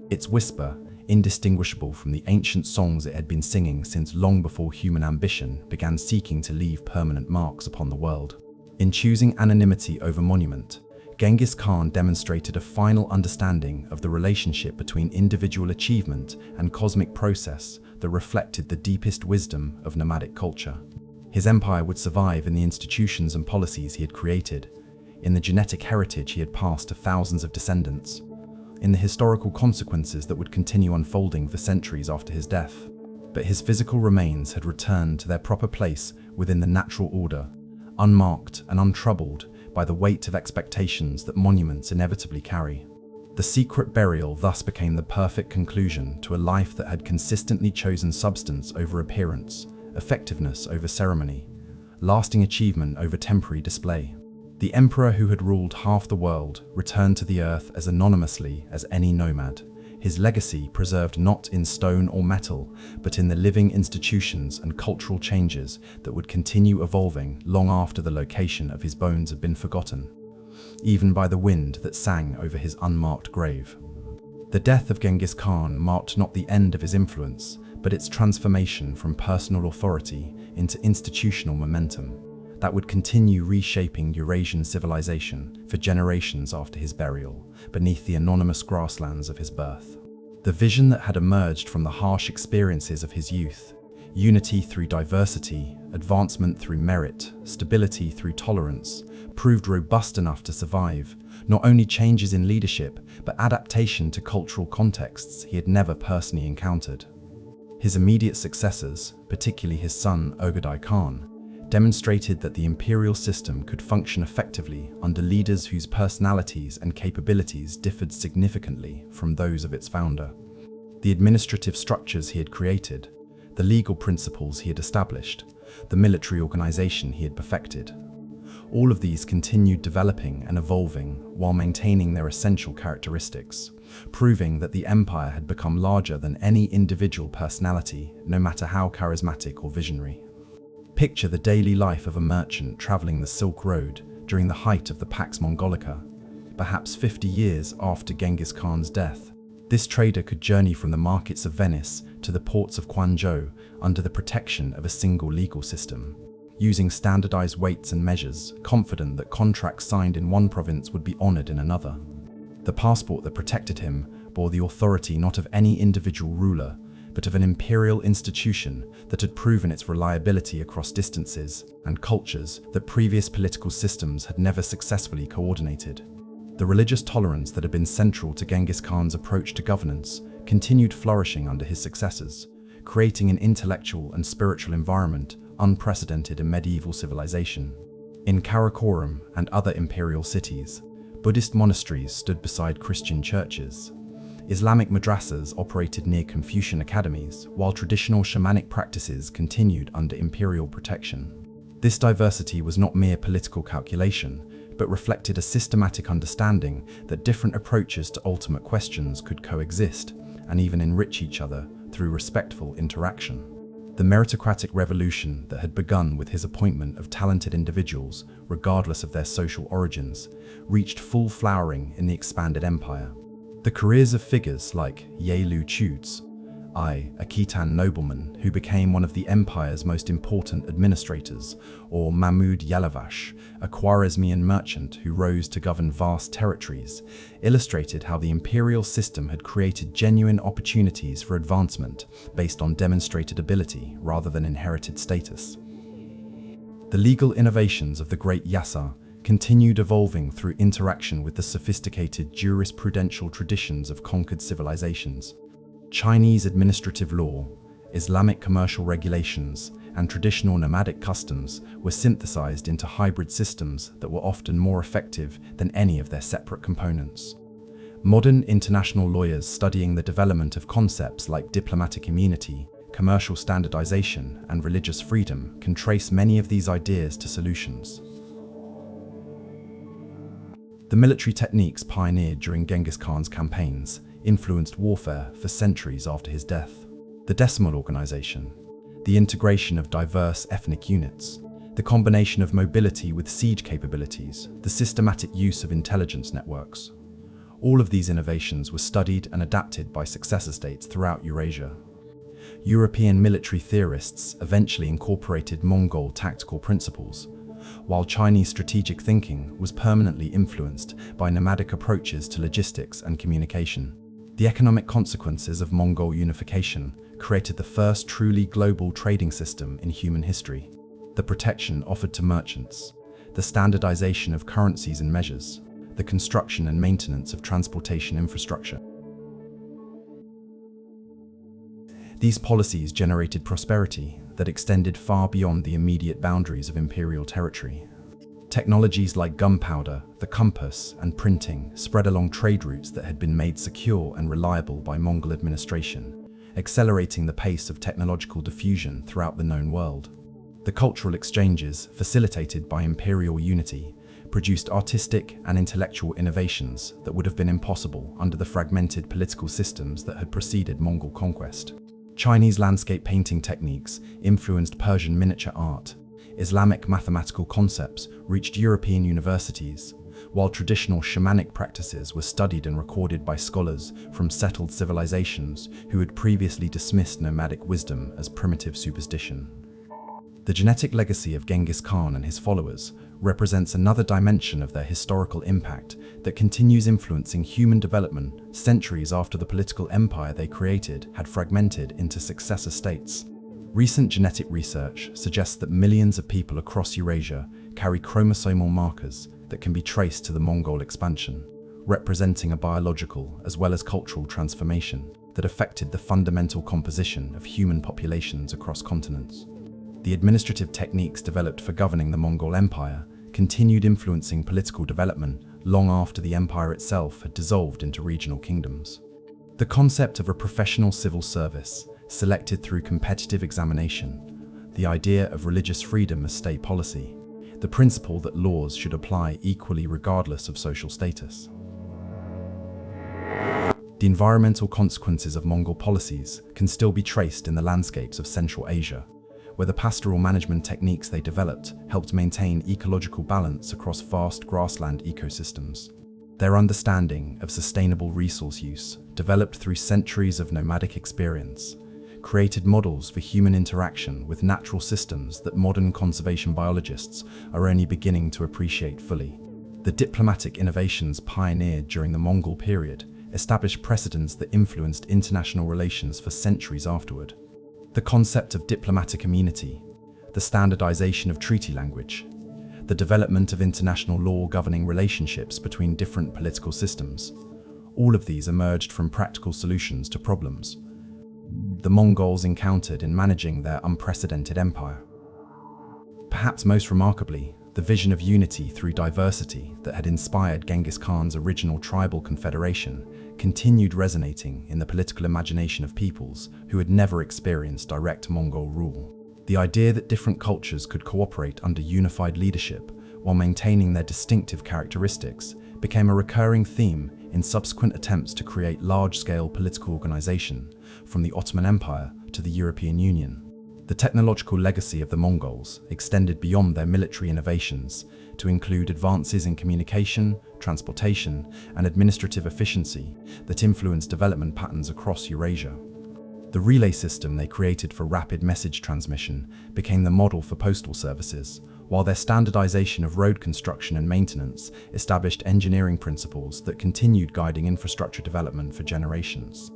Its whisper, indistinguishable from the ancient songs it had been singing since long before human ambition began seeking to leave permanent marks upon the world. In choosing anonymity over monument, Genghis Khan demonstrated a final understanding of the relationship between individual achievement and cosmic process that reflected the deepest wisdom of nomadic culture. His empire would survive in the institutions and policies he had created, in the genetic heritage he had passed to thousands of descendants, in the historical consequences that would continue unfolding for centuries after his death. But his physical remains had returned to their proper place within the natural order, unmarked and untroubled by the weight of expectations that monuments inevitably carry. The secret burial thus became the perfect conclusion to a life that had consistently chosen substance over appearance, effectiveness over ceremony, lasting achievement over temporary display. The emperor who had ruled half the world returned to the earth as anonymously as any nomad, his legacy preserved not in stone or metal, but in the living institutions and cultural changes that would continue evolving long after the location of his bones had been forgotten, even by the wind that sang over his unmarked grave. The death of Genghis Khan marked not the end of his influence, but its transformation from personal authority into institutional momentum that would continue reshaping Eurasian civilization for generations after his burial, beneath the anonymous grasslands of his birth. The vision that had emerged from the harsh experiences of his youth, unity through diversity, advancement through merit, stability through tolerance, proved robust enough to survive not only changes in leadership, but adaptation to cultural contexts he had never personally encountered. His immediate successors, particularly his son Ogedai Khan, demonstrated that the imperial system could function effectively under leaders whose personalities and capabilities differed significantly from those of its founder. The administrative structures he had created, the legal principles he had established, the military organization he had perfected, all of these continued developing and evolving while maintaining their essential characteristics, proving that the empire had become larger than any individual personality, no matter how charismatic or visionary. Picture the daily life of a merchant traveling the Silk Road during the height of the Pax Mongolica, perhaps 50 years after Genghis Khan's death. This trader could journey from the markets of Venice to the ports of Guangzhou under the protection of a single legal system, using standardized weights and measures, confident that contracts signed in one province would be honored in another. The passport that protected him bore the authority not of any individual ruler, but of an imperial institution that had proven its reliability across distances and cultures that previous political systems had never successfully coordinated. The religious tolerance that had been central to Genghis Khan's approach to governance continued flourishing under his successors, creating an intellectual and spiritual environment unprecedented in medieval civilization. In Karakoram and other imperial cities, Buddhist monasteries stood beside Christian churches. Islamic madrasas operated near Confucian academies, while traditional shamanic practices continued under imperial protection. This diversity was not mere political calculation, but reflected a systematic understanding that different approaches to ultimate questions could coexist and even enrich each other through respectful interaction. The meritocratic revolution that had begun with his appointment of talented individuals, regardless of their social origins, reached full flowering in the expanded empire. The careers of figures like Yelu Chutes, a Khitan nobleman who became one of the empire's most important administrators, or Mahmud Yalavash, a Khwarezmian merchant who rose to govern vast territories, illustrated how the imperial system had created genuine opportunities for advancement based on demonstrated ability rather than inherited status. The legal innovations of the Great Yasa continued evolving through interaction with the sophisticated jurisprudential traditions of conquered civilizations. Chinese administrative law, Islamic commercial regulations, and traditional nomadic customs were synthesized into hybrid systems that were often more effective than any of their separate components. Modern international lawyers studying the development of concepts like diplomatic immunity, commercial standardization, and religious freedom can trace many of these ideas to solutions. The military techniques pioneered during Genghis Khan's campaigns influenced warfare for centuries after his death. The decimal organization, the integration of diverse ethnic units, the combination of mobility with siege capabilities, the systematic use of intelligence networks. All of these innovations were studied and adapted by successor states throughout Eurasia. European military theorists eventually incorporated Mongol tactical principles, while Chinese strategic thinking was permanently influenced by nomadic approaches to logistics and communication. The economic consequences of Mongol unification created the first truly global trading system in human history. The protection offered to merchants, the standardization of currencies and measures, the construction and maintenance of transportation infrastructure. These policies generated prosperity that extended far beyond the immediate boundaries of imperial territory. Technologies like gunpowder, the compass, and printing spread along trade routes that had been made secure and reliable by Mongol administration, accelerating the pace of technological diffusion throughout the known world. The cultural exchanges, facilitated by imperial unity, produced artistic and intellectual innovations that would have been impossible under the fragmented political systems that had preceded Mongol conquest. Chinese landscape painting techniques influenced Persian miniature art. Islamic mathematical concepts reached European universities, while traditional shamanic practices were studied and recorded by scholars from settled civilizations who had previously dismissed nomadic wisdom as primitive superstition. The genetic legacy of Genghis Khan and his followers represents another dimension of their historical impact that continues influencing human development centuries after the political empire they created had fragmented into successor states. Recent genetic research suggests that millions of people across Eurasia carry chromosomal markers that can be traced to the Mongol expansion, representing a biological as well as cultural transformation that affected the fundamental composition of human populations across continents. The administrative techniques developed for governing the Mongol Empire continued influencing political development long after the empire itself had dissolved into regional kingdoms. The concept of a professional civil service, selected through competitive examination, the idea of religious freedom as state policy, the principle that laws should apply equally regardless of social status. The environmental consequences of Mongol policies can still be traced in the landscapes of Central Asia, where the pastoral management techniques they developed helped maintain ecological balance across vast grassland ecosystems. Their understanding of sustainable resource use, developed through centuries of nomadic experience, created models for human interaction with natural systems that modern conservation biologists are only beginning to appreciate fully. The diplomatic innovations pioneered during the Mongol period established precedents that influenced international relations for centuries afterward. The concept of diplomatic immunity, the standardization of treaty language, the development of international law governing relationships between different political systems, all of these emerged from practical solutions to problems the Mongols encountered in managing their unprecedented empire. Perhaps most remarkably, the vision of unity through diversity that had inspired Genghis Khan's original tribal confederation continued resonating in the political imagination of peoples who had never experienced direct Mongol rule. The idea that different cultures could cooperate under unified leadership while maintaining their distinctive characteristics became a recurring theme in subsequent attempts to create large-scale political organization, from the Ottoman Empire to the European Union. The technological legacy of the Mongols extended beyond their military innovations to include advances in communication, transportation, and administrative efficiency that influenced development patterns across Eurasia. The relay system they created for rapid message transmission became the model for postal services, while their standardization of road construction and maintenance established engineering principles that continued guiding infrastructure development for generations.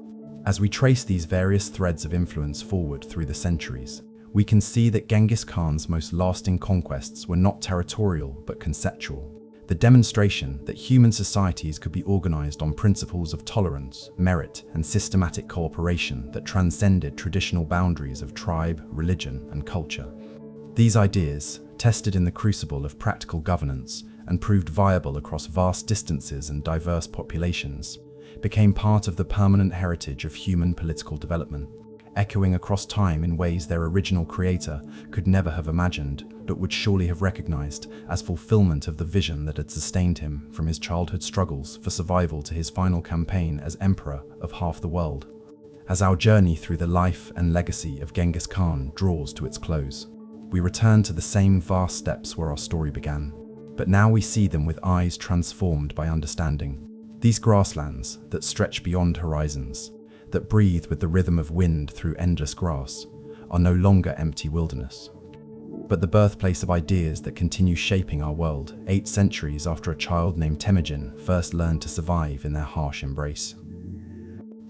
As we trace these various threads of influence forward through the centuries, we can see that Genghis Khan's most lasting conquests were not territorial but conceptual. the demonstration that human societies could be organized on principles of tolerance, merit, and systematic cooperation that transcended traditional boundaries of tribe, religion, and culture. These ideas, tested in the crucible of practical governance and proved viable across vast distances and diverse populations, became part of the permanent heritage of human political development, echoing across time in ways their original creator could never have imagined, but would surely have recognized as fulfillment of the vision that had sustained him from his childhood struggles for survival to his final campaign as emperor of half the world. As our journey through the life and legacy of Genghis Khan draws to its close, we return to the same vast steppes where our story began, but now we see them with eyes transformed by understanding. These grasslands that stretch beyond horizons, that breathe with the rhythm of wind through endless grass, are no longer empty wilderness, but the birthplace of ideas that continue shaping our world 8 centuries after a child named Temujin first learned to survive in their harsh embrace.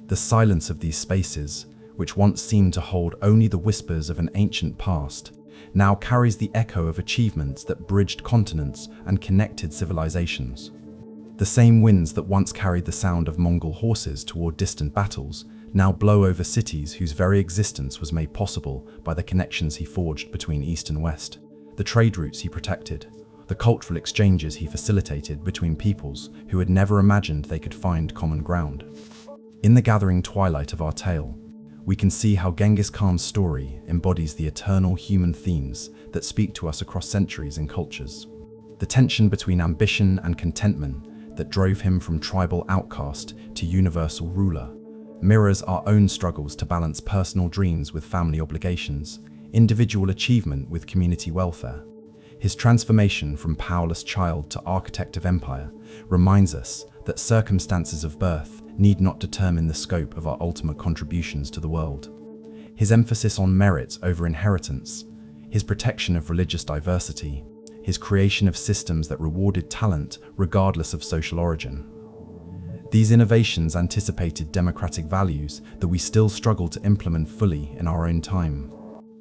The silence of these spaces, which once seemed to hold only the whispers of an ancient past, now carries the echo of achievements that bridged continents and connected civilizations. The same winds that once carried the sound of Mongol horses toward distant battles now blow over cities whose very existence was made possible by the connections he forged between East and West, the trade routes he protected, the cultural exchanges he facilitated between peoples who had never imagined they could find common ground. In the gathering twilight of our tale, we can see how Genghis Khan's story embodies the eternal human themes that speak to us across centuries and cultures. The tension between ambition and contentment that drove him from tribal outcast to universal ruler mirrors our own struggles to balance personal dreams with family obligations, individual achievement with community welfare. His transformation from powerless child to architect of empire reminds us that circumstances of birth need not determine the scope of our ultimate contributions to the world. His emphasis on merit over inheritance, his protection of religious diversity, his creation of systems that rewarded talent regardless of social origin. These innovations anticipated democratic values that we still struggle to implement fully in our own time.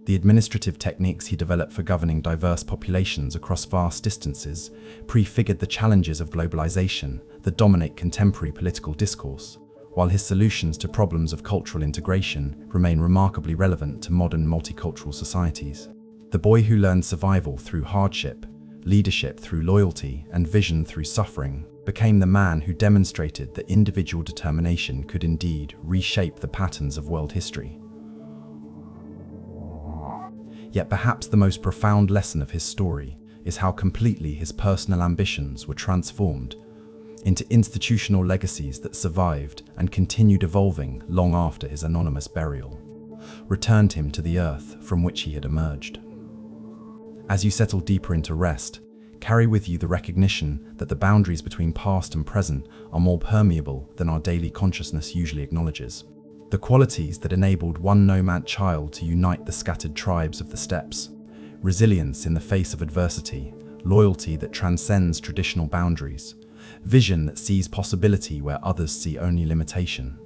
The administrative techniques he developed for governing diverse populations across vast distances prefigured the challenges of globalization that dominate contemporary political discourse, while his solutions to problems of cultural integration remain remarkably relevant to modern multicultural societies. The boy who learned survival through hardship, leadership through loyalty, and vision through suffering became the man who demonstrated that individual determination could indeed reshape the patterns of world history. Yet perhaps the most profound lesson of his story is how completely his personal ambitions were transformed into institutional legacies that survived and continued evolving long after his anonymous burial, returned him to the earth from which he had emerged. As you settle deeper into rest, carry with you the recognition that the boundaries between past and present are more permeable than our daily consciousness usually acknowledges. The qualities that enabled one nomad child to unite the scattered tribes of the steppes, resilience in the face of adversity, loyalty that transcends traditional boundaries, vision that sees possibility where others see only limitation,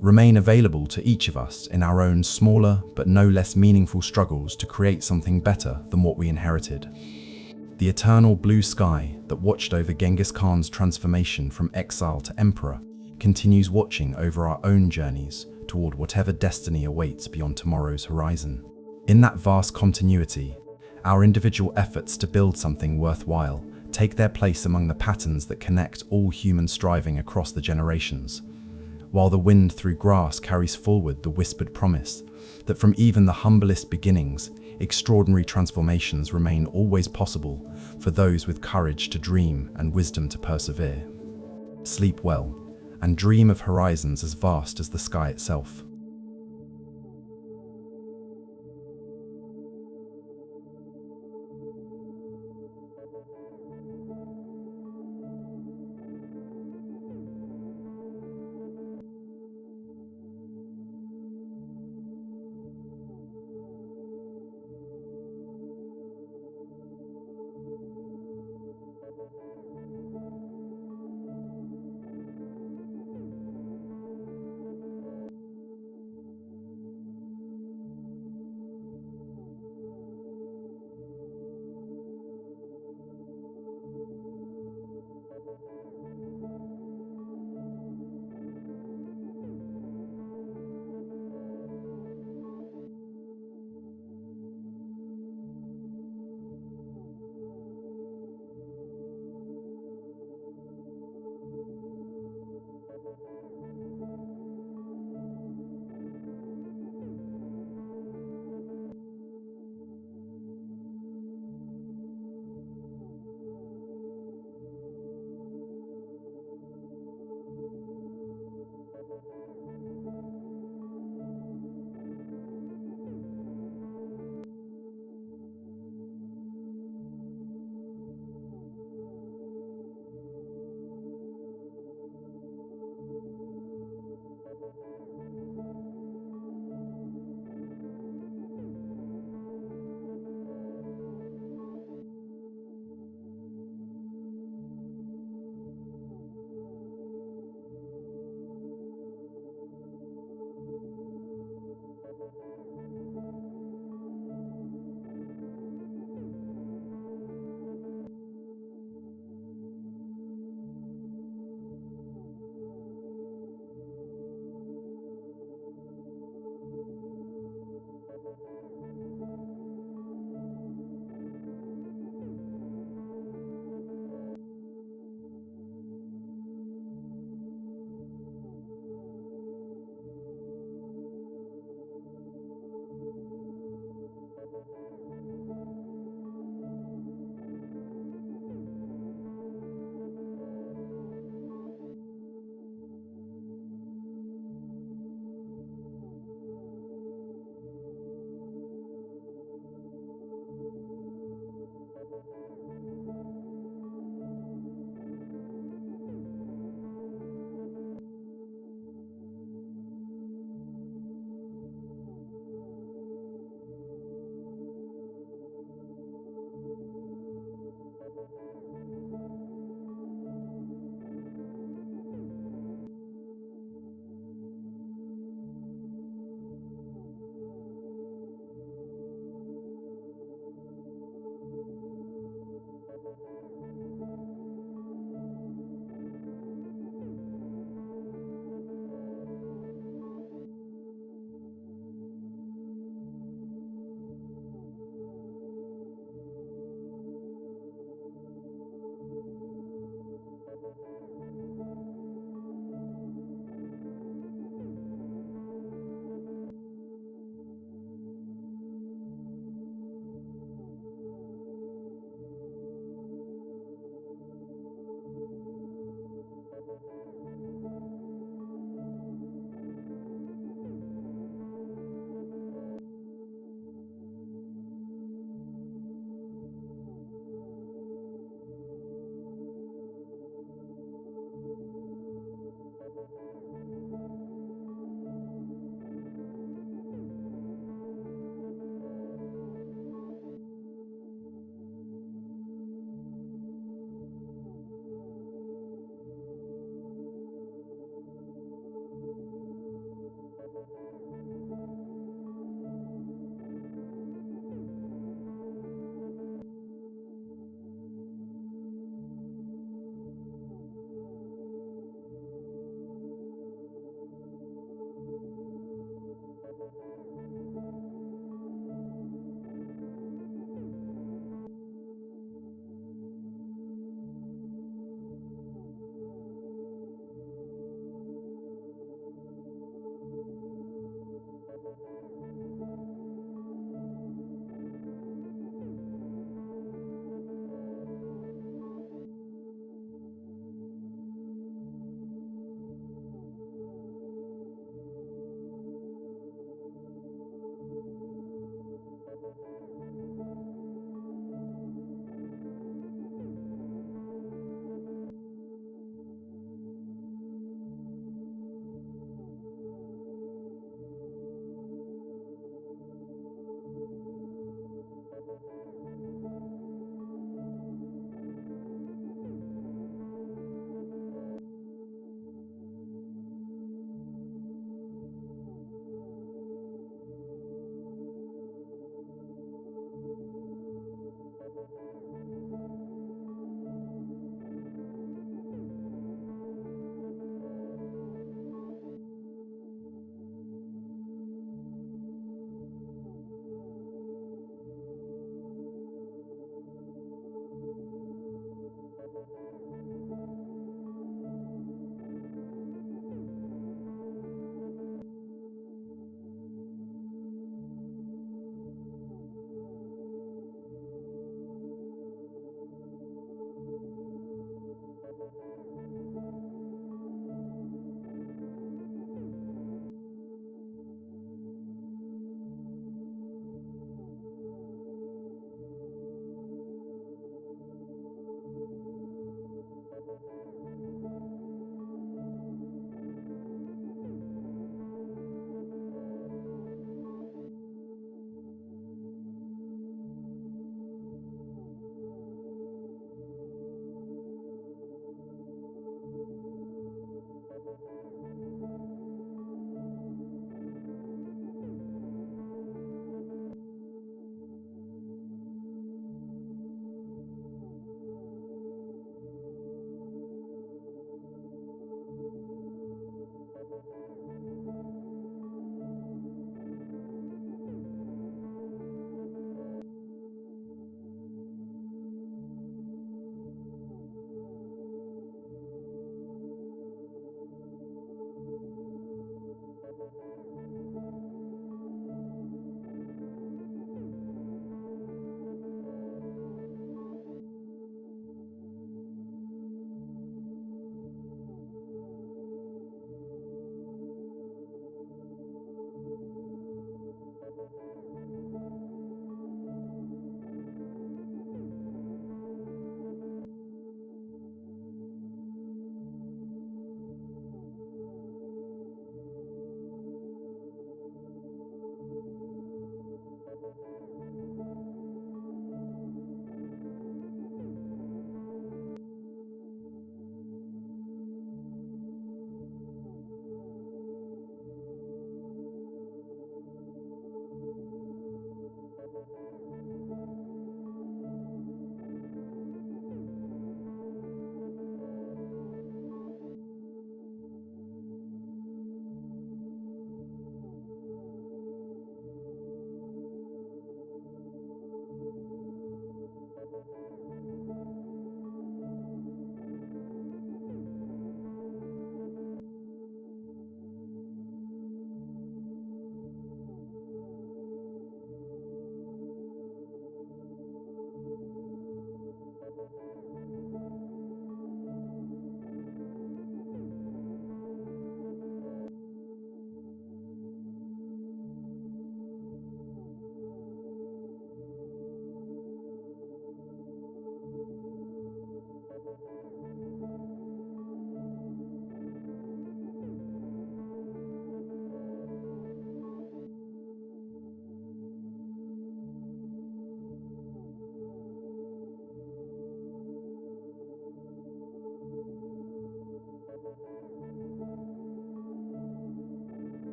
remain available to each of us in our own smaller but no less meaningful struggles to create something better than what we inherited. The eternal blue sky that watched over Genghis Khan's transformation from exile to emperor continues watching over our own journeys toward whatever destiny awaits beyond tomorrow's horizon. In that vast continuity, our individual efforts to build something worthwhile take their place among the patterns that connect all human striving across the generations, while the wind through grass carries forward the whispered promise that from even the humblest beginnings, extraordinary transformations remain always possible for those with courage to dream and wisdom to persevere. Sleep well, and dream of horizons as vast as the sky itself.